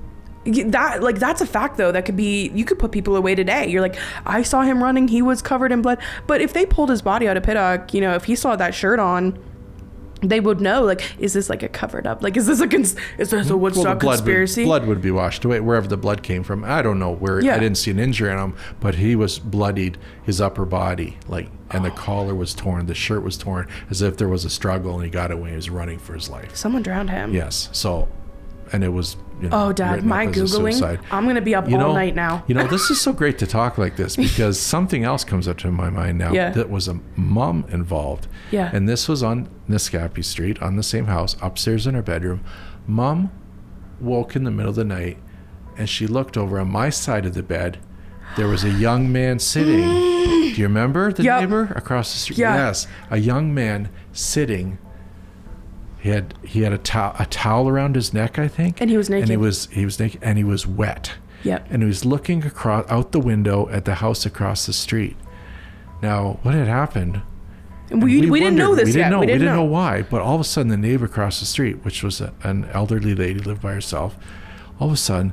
that's a fact though. That could be, you could put people away today. You're like, I saw him running. He was covered in blood. But if they pulled his body out of Pittock, if he saw that shirt on, they would know, like, is this like a covered up? Like, is this a Woodstock conspiracy? Blood would be washed away wherever the blood came from. I don't know where. I didn't see an injury on him, but he was bloodied, his upper body, and the collar was torn, the shirt was torn, as if there was a struggle, and he got away. He was running for his life. Someone drowned him. Yes. So, and it was. Dad, my Googling. I'm going to be up all night now. This is so great to talk like this because something else comes up to my mind now. Yeah. That was a mom involved. Yeah. And this was on Niscapi Street, on the same house, upstairs in her bedroom. Mom woke in the middle of the night and she looked over on my side of the bed. There was a young man sitting. Do you remember the neighbor across the street? Yeah. Yes. A young man sitting. He had a towel around his neck, I think. And he was naked. And he was naked and he was wet. Yep. And he was looking out the window at the house across the street. Now, what had happened? We didn't know this yet. We didn't know why. But all of a sudden, the neighbor across the street, which was an elderly lady, lived by herself, all of a sudden,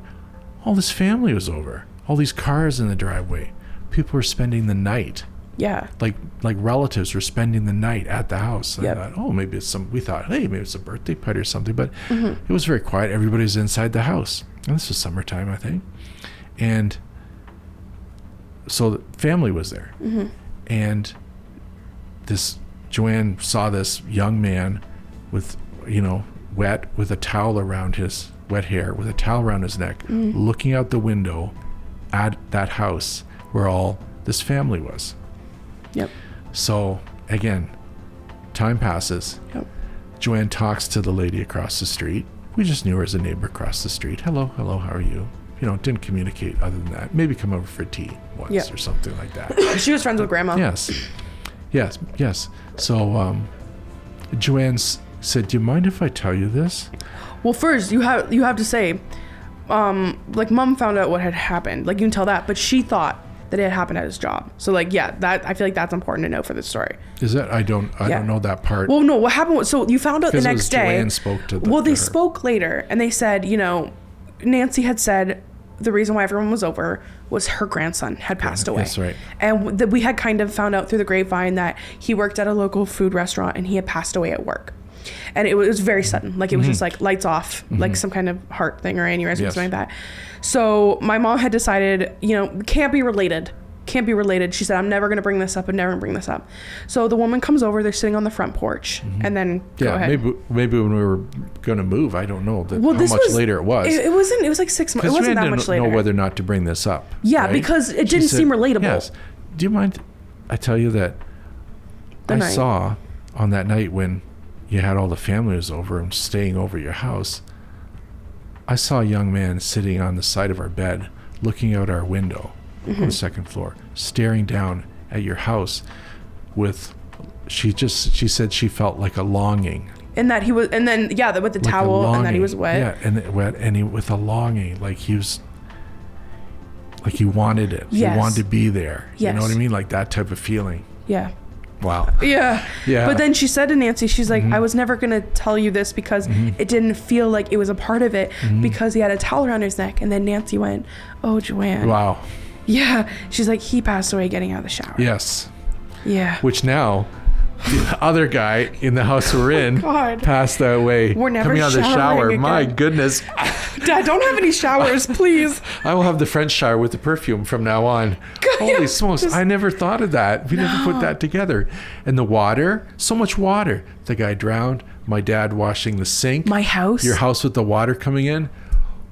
all this family was over. All these cars in the driveway. People were spending the night. Yeah. Like relatives were spending the night at the house. Yep. I thought, maybe we thought, hey, maybe it's a birthday party or something. But it was very quiet. Everybody was inside the house. And this was summertime, I think. And so the family was there. Mm-hmm. And Joanne saw this young man with, wet, with a towel around his wet hair, with a towel around his neck, looking out the window at that house where all this family was. Yep. So again, time passes. Yep. Joanne talks to the lady across the street. We just knew her as a neighbor across the street. Hello, how are you? Didn't communicate other than that. Maybe come over for tea once or something like that. She was friends with Grandma. Yes. So Joanne said, do you mind if I tell you this? Well, first you have to say, Mom found out what had happened. Like, you can tell that, but she thought that it had happened at his job. So that I feel like that's important to know for this story. Is that I don't know that part. Well, no, what happened was, so you found out the next day. Joanne spoke to they spoke later and they said, Nancy had said the reason why everyone was over was her grandson had passed away. That's right. And we had kind of found out through the grapevine that he worked at a local food restaurant and he had passed away at work. And it was very sudden. Like, it was just like lights off, like some kind of heart thing or aneurysm or something like that. So my mom had decided, can't be related. She said, I'm never going to bring this up and never going to bring this up. So the woman comes over, they're sitting on the front porch, and then go ahead. Maybe when we were going to move, I don't know how much later it was. It was like 6 months. It wasn't that much later. Know whether or not to bring this up. Yeah, right? Because it didn't seem relatable. Yes. Do you mind I tell you that I saw on that night when you had all the families over and staying over your house, I saw a young man sitting on the side of our bed, looking out our window on the second floor, staring down at your house with, she said she felt like a longing. And that he was, and then, with the towel, and that he was wet. Yeah, and wet, and he with a longing, like he was, like he wanted it. Yes. He wanted to be there. Yes. You know what I mean? Like that type of feeling. Yeah. Wow. Yeah. But then she said to Nancy, she's like, I was never going to tell you this because it didn't feel like it was a part of it because he had a towel around his neck. And then Nancy went, oh, Joanne. Wow. Yeah. She's like, he passed away getting out of the shower. Yes. Yeah. Which now, the other guy in the house we're in God. passed away We're never coming out of the shower. showering My again. goodness. Dad, don't have any showers, please. I will have the French shower with the perfume from now on. Holy smokes. I never thought of that. We never put that together. And the water, so much water. The guy drowned. My dad washing the sink. My house. Your house with the water coming in.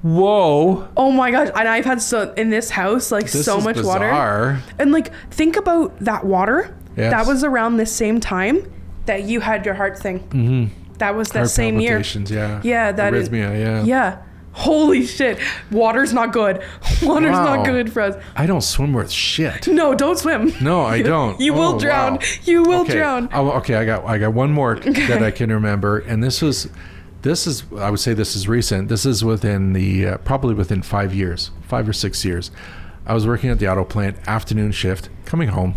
Whoa. Oh my gosh. And I've had in this house, like This so is much bizarre. water. And like, think about that water. Yes. That was around the same time that you had your heart thing. Mm-hmm. That was that Heart same year. palpitations, yeah. Yeah. That is. Arrhythmia, yeah. Yeah. Holy shit. Water's not good. Water's Wow. not good for us. I don't swim worth shit. No, don't swim. No, I don't. You will Oh, drown. wow. You will Okay. drown. Okay, I got one more that I can remember, and this is I would say this is recent. This is within the probably within 5 years, 5 or 6 years. I was working at the auto plant, afternoon shift, coming home,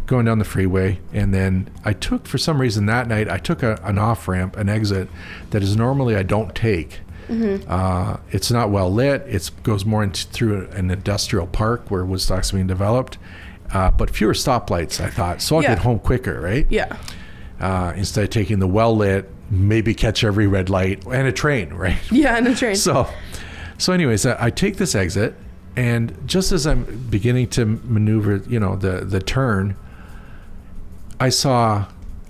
going down the freeway, and then I took, for some reason that night, I took an off ramp, an exit that is normally I don't take. Mm-hmm. It's not well lit. It goes more through an industrial park where Woodstock's being developed, but fewer stoplights, I thought, so I'll get home quicker, right? Yeah. Instead of taking the well lit, maybe catch every red light, and a train, right? Yeah, and a train. So anyways, I take this exit, and just as I'm beginning to maneuver, the turn, I saw,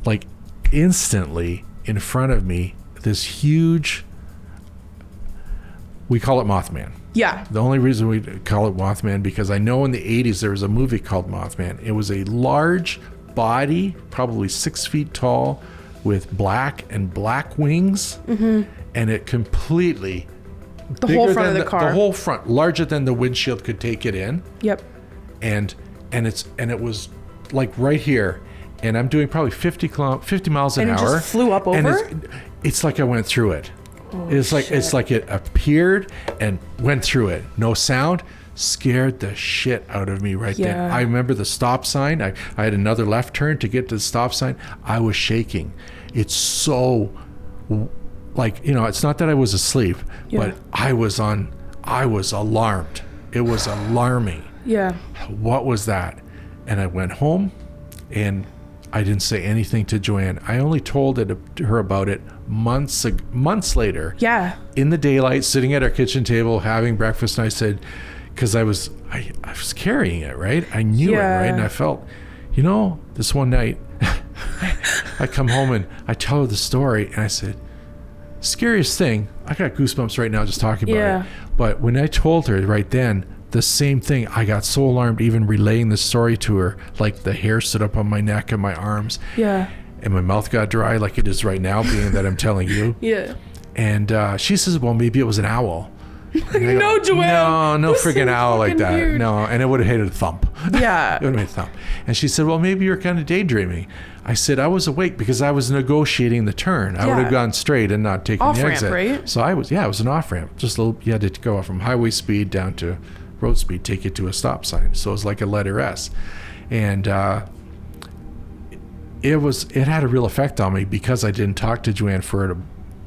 like, instantly in front of me this huge, we call it Mothman. Yeah. The only reason we call it Mothman, because I know in the 80s there was a movie called Mothman. It was a large body, probably 6 feet tall, with black wings, mm-hmm. and it completely The whole front of the car. The whole front, larger than the windshield could take it in. Yep. And it was like right here, and I'm doing probably 50 miles an And it hour. just flew up and over? it's like I went through it. Holy It's like it appeared and went through it. No sound. Scared the shit out of me right then. Yeah. I remember the stop sign. I had another left turn to get to the stop sign. I was shaking. It's so, like, it's not that I was asleep, but I was alarmed. It was alarming. Yeah. What was that? And I went home, and I didn't say anything to Joanne. I only told her about it months later. Yeah. In the daylight, sitting at our kitchen table, having breakfast, and I said, because I was carrying it, right? I knew it, right? And I felt, this one night, I come home and I tell her the story, and I said, scariest thing, I got goosebumps right now just talking about it. But when I told her right then, the same thing, I got so alarmed even relaying the story to her, like the hair stood up on my neck and my arms. Yeah. And my mouth got dry like it is right now, being that I'm telling you. Yeah. And she says, well, maybe it was an owl. No, Joanne. No freaking owl like that. Weird. No, and it would have hit a thump. Yeah. It would have made a thump. And she said, well, maybe you're kind of daydreaming. I said, I was awake because I was negotiating the turn. I would have gone straight and not taken the exit. Off-ramp, right? So it was an off-ramp. Just a little, you had to go from highway speed down to road speed, take it to a stop sign. So it was like a letter S. And it had a real effect on me because I didn't talk to Joanne for her to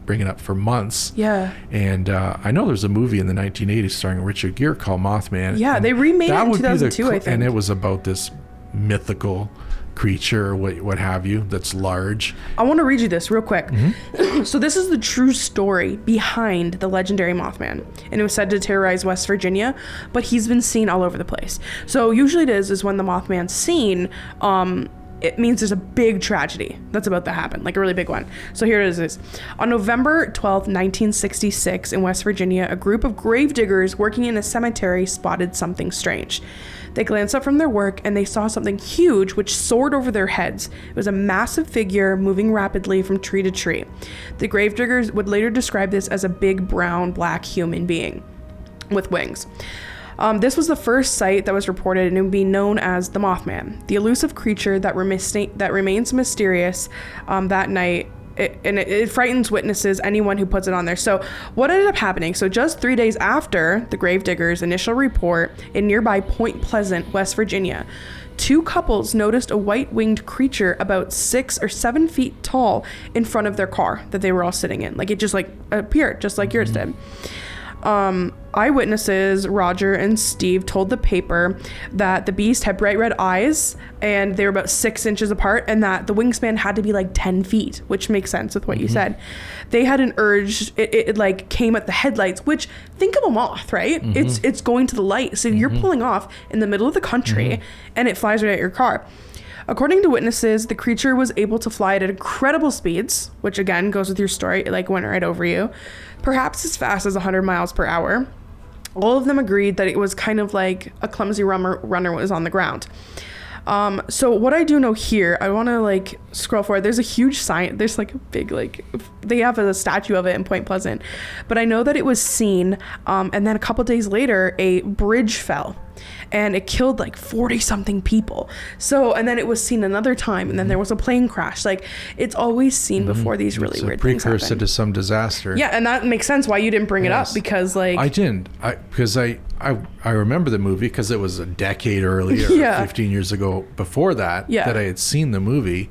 bring it up for months. Yeah. And I know there's a movie in the 1980s starring Richard Gere called Mothman. Yeah, they remade it in 2002, I think. And it was about this mythical creature or what have you that's large. I want to read you this real quick. Mm-hmm. So this is the true story behind the legendary Mothman, and it was said to terrorize West Virginia, but he's been seen all over the place. So usually it is when the Mothman's seen, it means there's a big tragedy that's about to happen, like a really big one. So here it is. On November 12th, 1966, in West Virginia, a group of gravediggers working in a cemetery spotted something strange. They glanced up from their work and they saw something huge which soared over their heads. It was a massive figure moving rapidly from tree to tree. The gravediggers would later describe this as a big brown black human being with wings. This was the first sight that was reported, and it would be known as the Mothman, the elusive creature that remains mysterious that night. It frightens witnesses, anyone who puts it on there. So what ended up happening? So just 3 days after the gravediggers' initial report in nearby Point Pleasant, West Virginia, two couples noticed a white-winged creature about 6 or 7 feet tall in front of their car that they were all sitting in. Like it just appeared, just like yours did. Eyewitnesses Roger and Steve told the paper that the beast had bright red eyes and they were about 6 inches apart, and that the wingspan had to be like 10 feet, which makes sense with what you said. They had an urge, it like came at the headlights, which, think of a moth, right? It's going to the light, so you're pulling off in the middle of the country and it flies right at your car. According to witnesses, the creature was able to fly at incredible speeds, which again goes with your story. It like went right over you, perhaps as fast as 100 miles per hour. All of them agreed that it was kind of like a clumsy runner was on the ground. So what I do know here, I want to like scroll forward. There's a huge sign. There's like a big, like, they have a statue of it in Point Pleasant, but I know that it was seen. And then a couple days later, a bridge fell and it killed like 40 something people. So, and then it was seen another time, and then there was a plane crash. Like, it's always seen before these really weird things happen. Precursor to some disaster. Yeah. And that makes sense why you didn't bring it up, because like, I didn't, because I remember the movie because it was a decade earlier, 15 years ago before that, that I had seen the movie,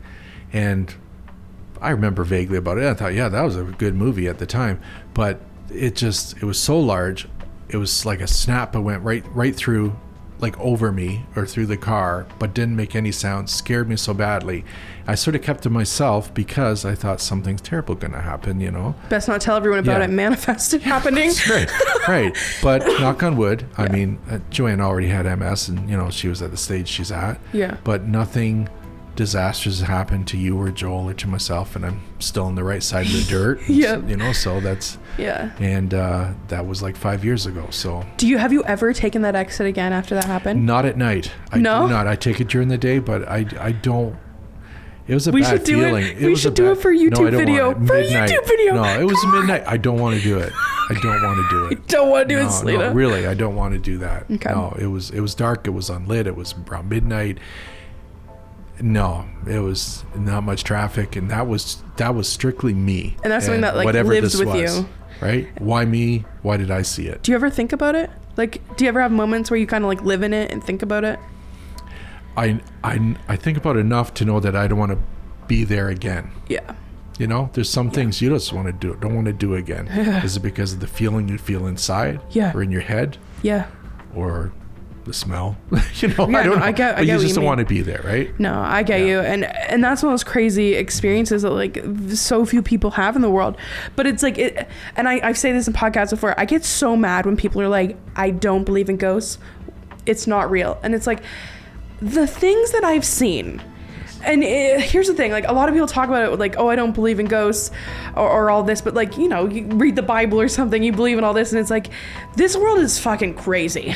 and I remember vaguely about it. I thought, yeah, that was a good movie at the time, but it was so large. It was like a snap. It went right through, like over me or through the car, but didn't make any sound. Scared me so badly. I sort of kept to myself because I thought something's terrible going to happen, you know. Best not tell everyone about it. Manifested happening. Right. But knock on wood. I mean, Joanne already had MS, and you know she was at the stage she's at. Yeah. But nothing disastrous happened to you or Joel or to myself, and I'm still on the right side of the dirt. You know, so that's and that was like 5 years ago. So have you ever taken that exit again after that happened? Not at night. I do not. I take it during the day, but I don't. It was a bad feeling. We should do it for YouTube video. For YouTube video. No, it was midnight. I don't want to do it. I don't want to do it. You don't want to do it, Selena? No, really, I don't want to do that. Okay. No, it was dark. It was unlit. It was around midnight. No, it was not much traffic, and that was strictly me. And that's something that like lives with you, right? Why me? Why did I see it? Do you ever think about it? Like, do you ever have moments where you kind of like live in it and think about it? I think about it enough to know that I don't want to be there again. Yeah. You know, there's some things you just want to do, don't want to do again. Is it because of the feeling you feel inside? Yeah. Or in your head? Yeah. Or the smell? You know, I don't know. I get you just don't want to be there, right? No, I get you. And that's one of those crazy experiences that like so few people have in the world. But it's like, and I've said this in podcasts before, I get so mad when people are like, I don't believe in ghosts. It's not real. And it's like, the things that I've seen, and here's the thing, like a lot of people talk about it with like, oh, I don't believe in ghosts or all this, but like, you know, you read the Bible or something, you believe in all this, and it's like, this world is fucking crazy,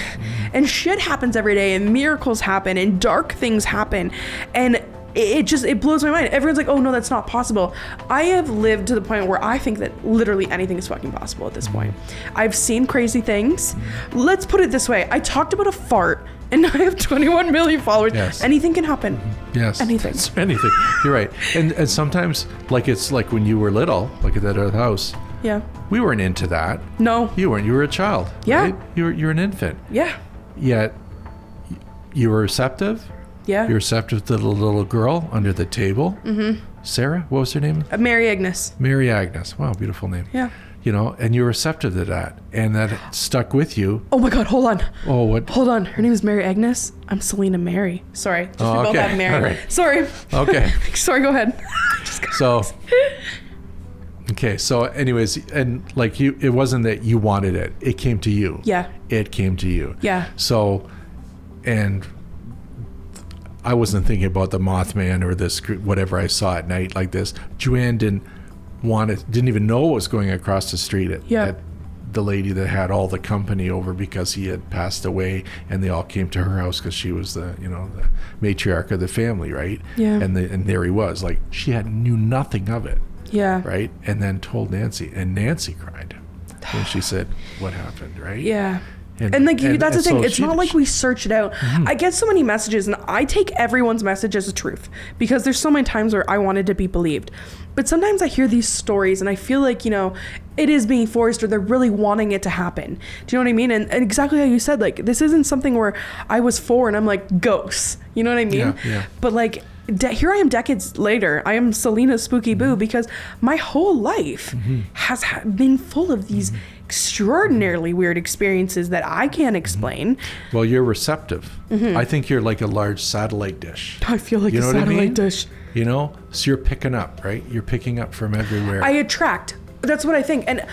and shit happens every day, and miracles happen, and dark things happen, and it blows my mind. Everyone's like, oh no, that's not possible. I have lived to the point where I think that literally anything is fucking possible at this point. I've seen crazy things. Let's put it this way. I talked about a fart and I have 21 million followers. Yes. Anything can happen. Yes. Anything. Anything. You're right. And sometimes, like it's like when you were little, like at that other house. Yeah. We weren't into that. No. You weren't. You were a child. Yeah. Right? You're an infant. Yeah. Yet you were receptive. Yeah. You're receptive to the little girl under the table. Mm-hmm. Sarah, what was her name? Mary Agnes. Mary Agnes. Wow, beautiful name. Yeah. You know, and you're receptive to that, and that stuck with you. Oh my God, hold on. Oh, what? Hold on. Her name is Mary Agnes. I'm Selena Mary. Sorry. Just we both have Mary. All right. Sorry. Okay. Sorry, go ahead. So, okay. So anyways, and like it wasn't that you wanted it. It came to you. Yeah. It came to you. Yeah. So, and I wasn't thinking about the Mothman or this, whatever I saw at night like this. Joanne didn't even know what was going across the street at the lady that had all the company over because he had passed away, and they all came to her house because she was the matriarch of the family, right? Yeah. And there he was, like she knew nothing of it. Yeah. Right. And then told Nancy, and Nancy cried when she said what happened, right? Yeah. And that's the thing. It's not like we search it out. Mm-hmm. I get so many messages, and I take everyone's message as a truth because there's so many times where I wanted to be believed. But sometimes I hear these stories and I feel like, you know, it is being forced or they're really wanting it to happen. Do you know what I mean? And exactly how you said, like, this isn't something where I was 4 and I'm like, ghosts. You know what I mean? Yeah, yeah. But like, here I am decades later. I am Selena Spooky Boo because my whole life has been full of these extraordinarily weird experiences that I can't explain. Well, you're receptive. I think you're like a large satellite dish. I feel like You a know what I satellite mean? dish. You know? So you're picking up, right? You're picking up from everywhere. I attract. That's what I think. And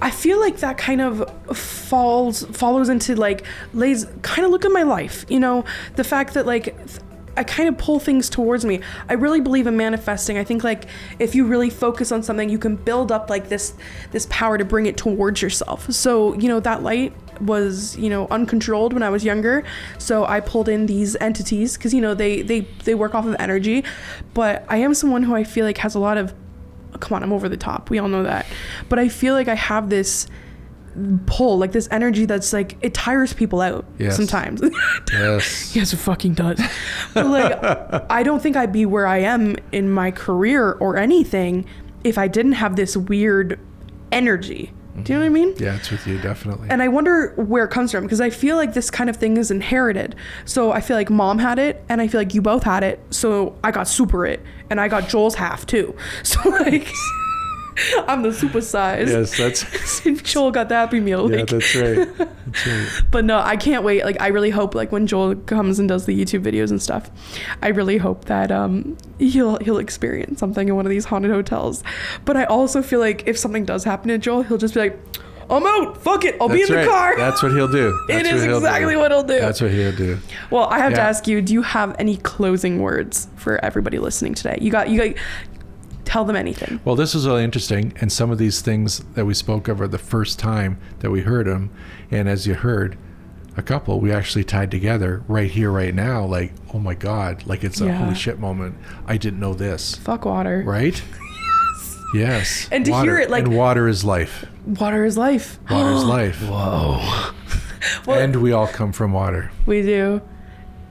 I feel like that kind of follows into like, kind of look at my life. You know, the fact that like, I kind of pull things towards me. I really believe in manifesting. I think like if you really focus on something, you can build up like this power to bring it towards yourself. So, you know, that light was, you know, uncontrolled when I was younger. So I pulled in these entities because, you know, they work off of energy. But I am someone who I feel like has a lot of, come on, I'm over the top. We all know that. But I feel like I have this pull, like this energy that's like, it tires people out sometimes. Yes. Yes, it fucking does. But like, I don't think I'd be where I am in my career or anything if I didn't have this weird energy. Do you know what I mean? Yeah, it's with you, definitely. And I wonder where it comes from, because I feel like this kind of thing is inherited. So I feel like mom had it, and I feel like you both had it. So I got super it, and I got Joel's half too. So like, I'm the super size. Yes, that's... Joel got the Happy Meal. Yeah, Like. that's right. That's right. But no, I can't wait. Like, I really hope like when Joel comes and does the YouTube videos and stuff, I really hope that he'll experience something in one of these haunted hotels. But I also feel like if something does happen to Joel, he'll just be like, I'm out. Fuck it. I'll be in the car. That's what he'll do. It is exactly what he'll do. That's what he'll do. Well, I have to ask you, do you have any closing words for everybody listening today? You got tell them anything. Well, this is really interesting, and some of these things that we spoke of are the first time that we heard them, and as you heard, a couple we actually tied together right here, right now, like, oh my God, like it's a holy shit moment. I didn't know this. Fuck water. Right? Yes. And to hear it, like... And water is life. Water is life. Water is life. Whoa. Well, and we all come from water. We do.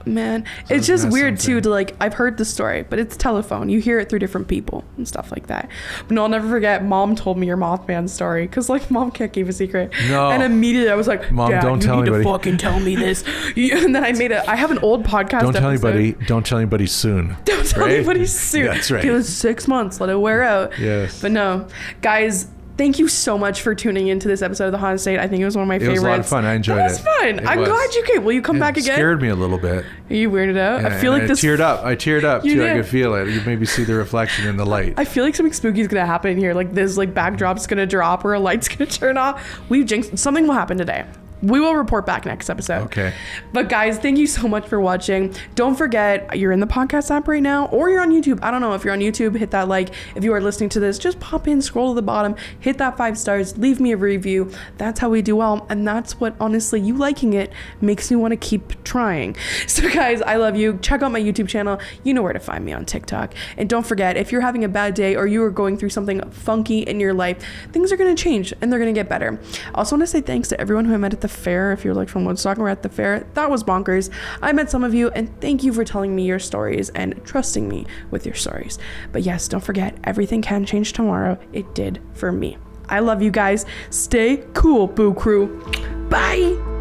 Man, So it's just that's weird something. too to like, I've heard the story, but it's telephone. You hear it through different people and stuff like that. But no, I'll never forget, Mom told me your Mothman story, because like Mom can't keep a secret. No. And immediately I was like, Mom, Dad, don't you tell need anybody. to fucking tell me this. And then I have an old podcast Don't tell episode. anybody. Don't tell anybody soon. Don't tell right? anybody soon. That's right. Give us 6 months. Let it wear out. Yes. But no, guys, thank you so much for tuning into this episode of The Haunted State. I think it was one of my favorites. It was a lot of fun. I enjoyed it. It was fun. It I'm was. glad you came. Will you come back again? It scared me a little bit. Are you weirded out? I feel like this... I teared up. I teared up You too. I did. could feel it. You maybe see the reflection in the light. I feel like something spooky is gonna happen here. Like this, like backdrop's gonna drop or a light's gonna turn off. We've jinxed. Something will happen today. We will report back next episode. Okay. But guys, thank you so much for watching. Don't forget, you're in the podcast app right now, or you're on YouTube. I don't know if you're on YouTube, hit that like. If you are listening to this, just pop in, scroll to the bottom, hit that 5 stars, leave me a review. That's how we do well. And that's what, honestly, you liking it makes me want to keep trying. So guys, I love you. Check out my YouTube channel. You know where to find me on TikTok. And don't forget, if you're having a bad day or you are going through something funky in your life, things are going to change and they're going to get better. I also want to say thanks to everyone who I met at the fair. If you're like from Woodstock and we're at the fair, that was bonkers. I met some of you, and thank you for telling me your stories and trusting me with your stories. But yes, don't forget, everything can change tomorrow. It did for me. I love you guys. Stay cool, BooCrew. Bye.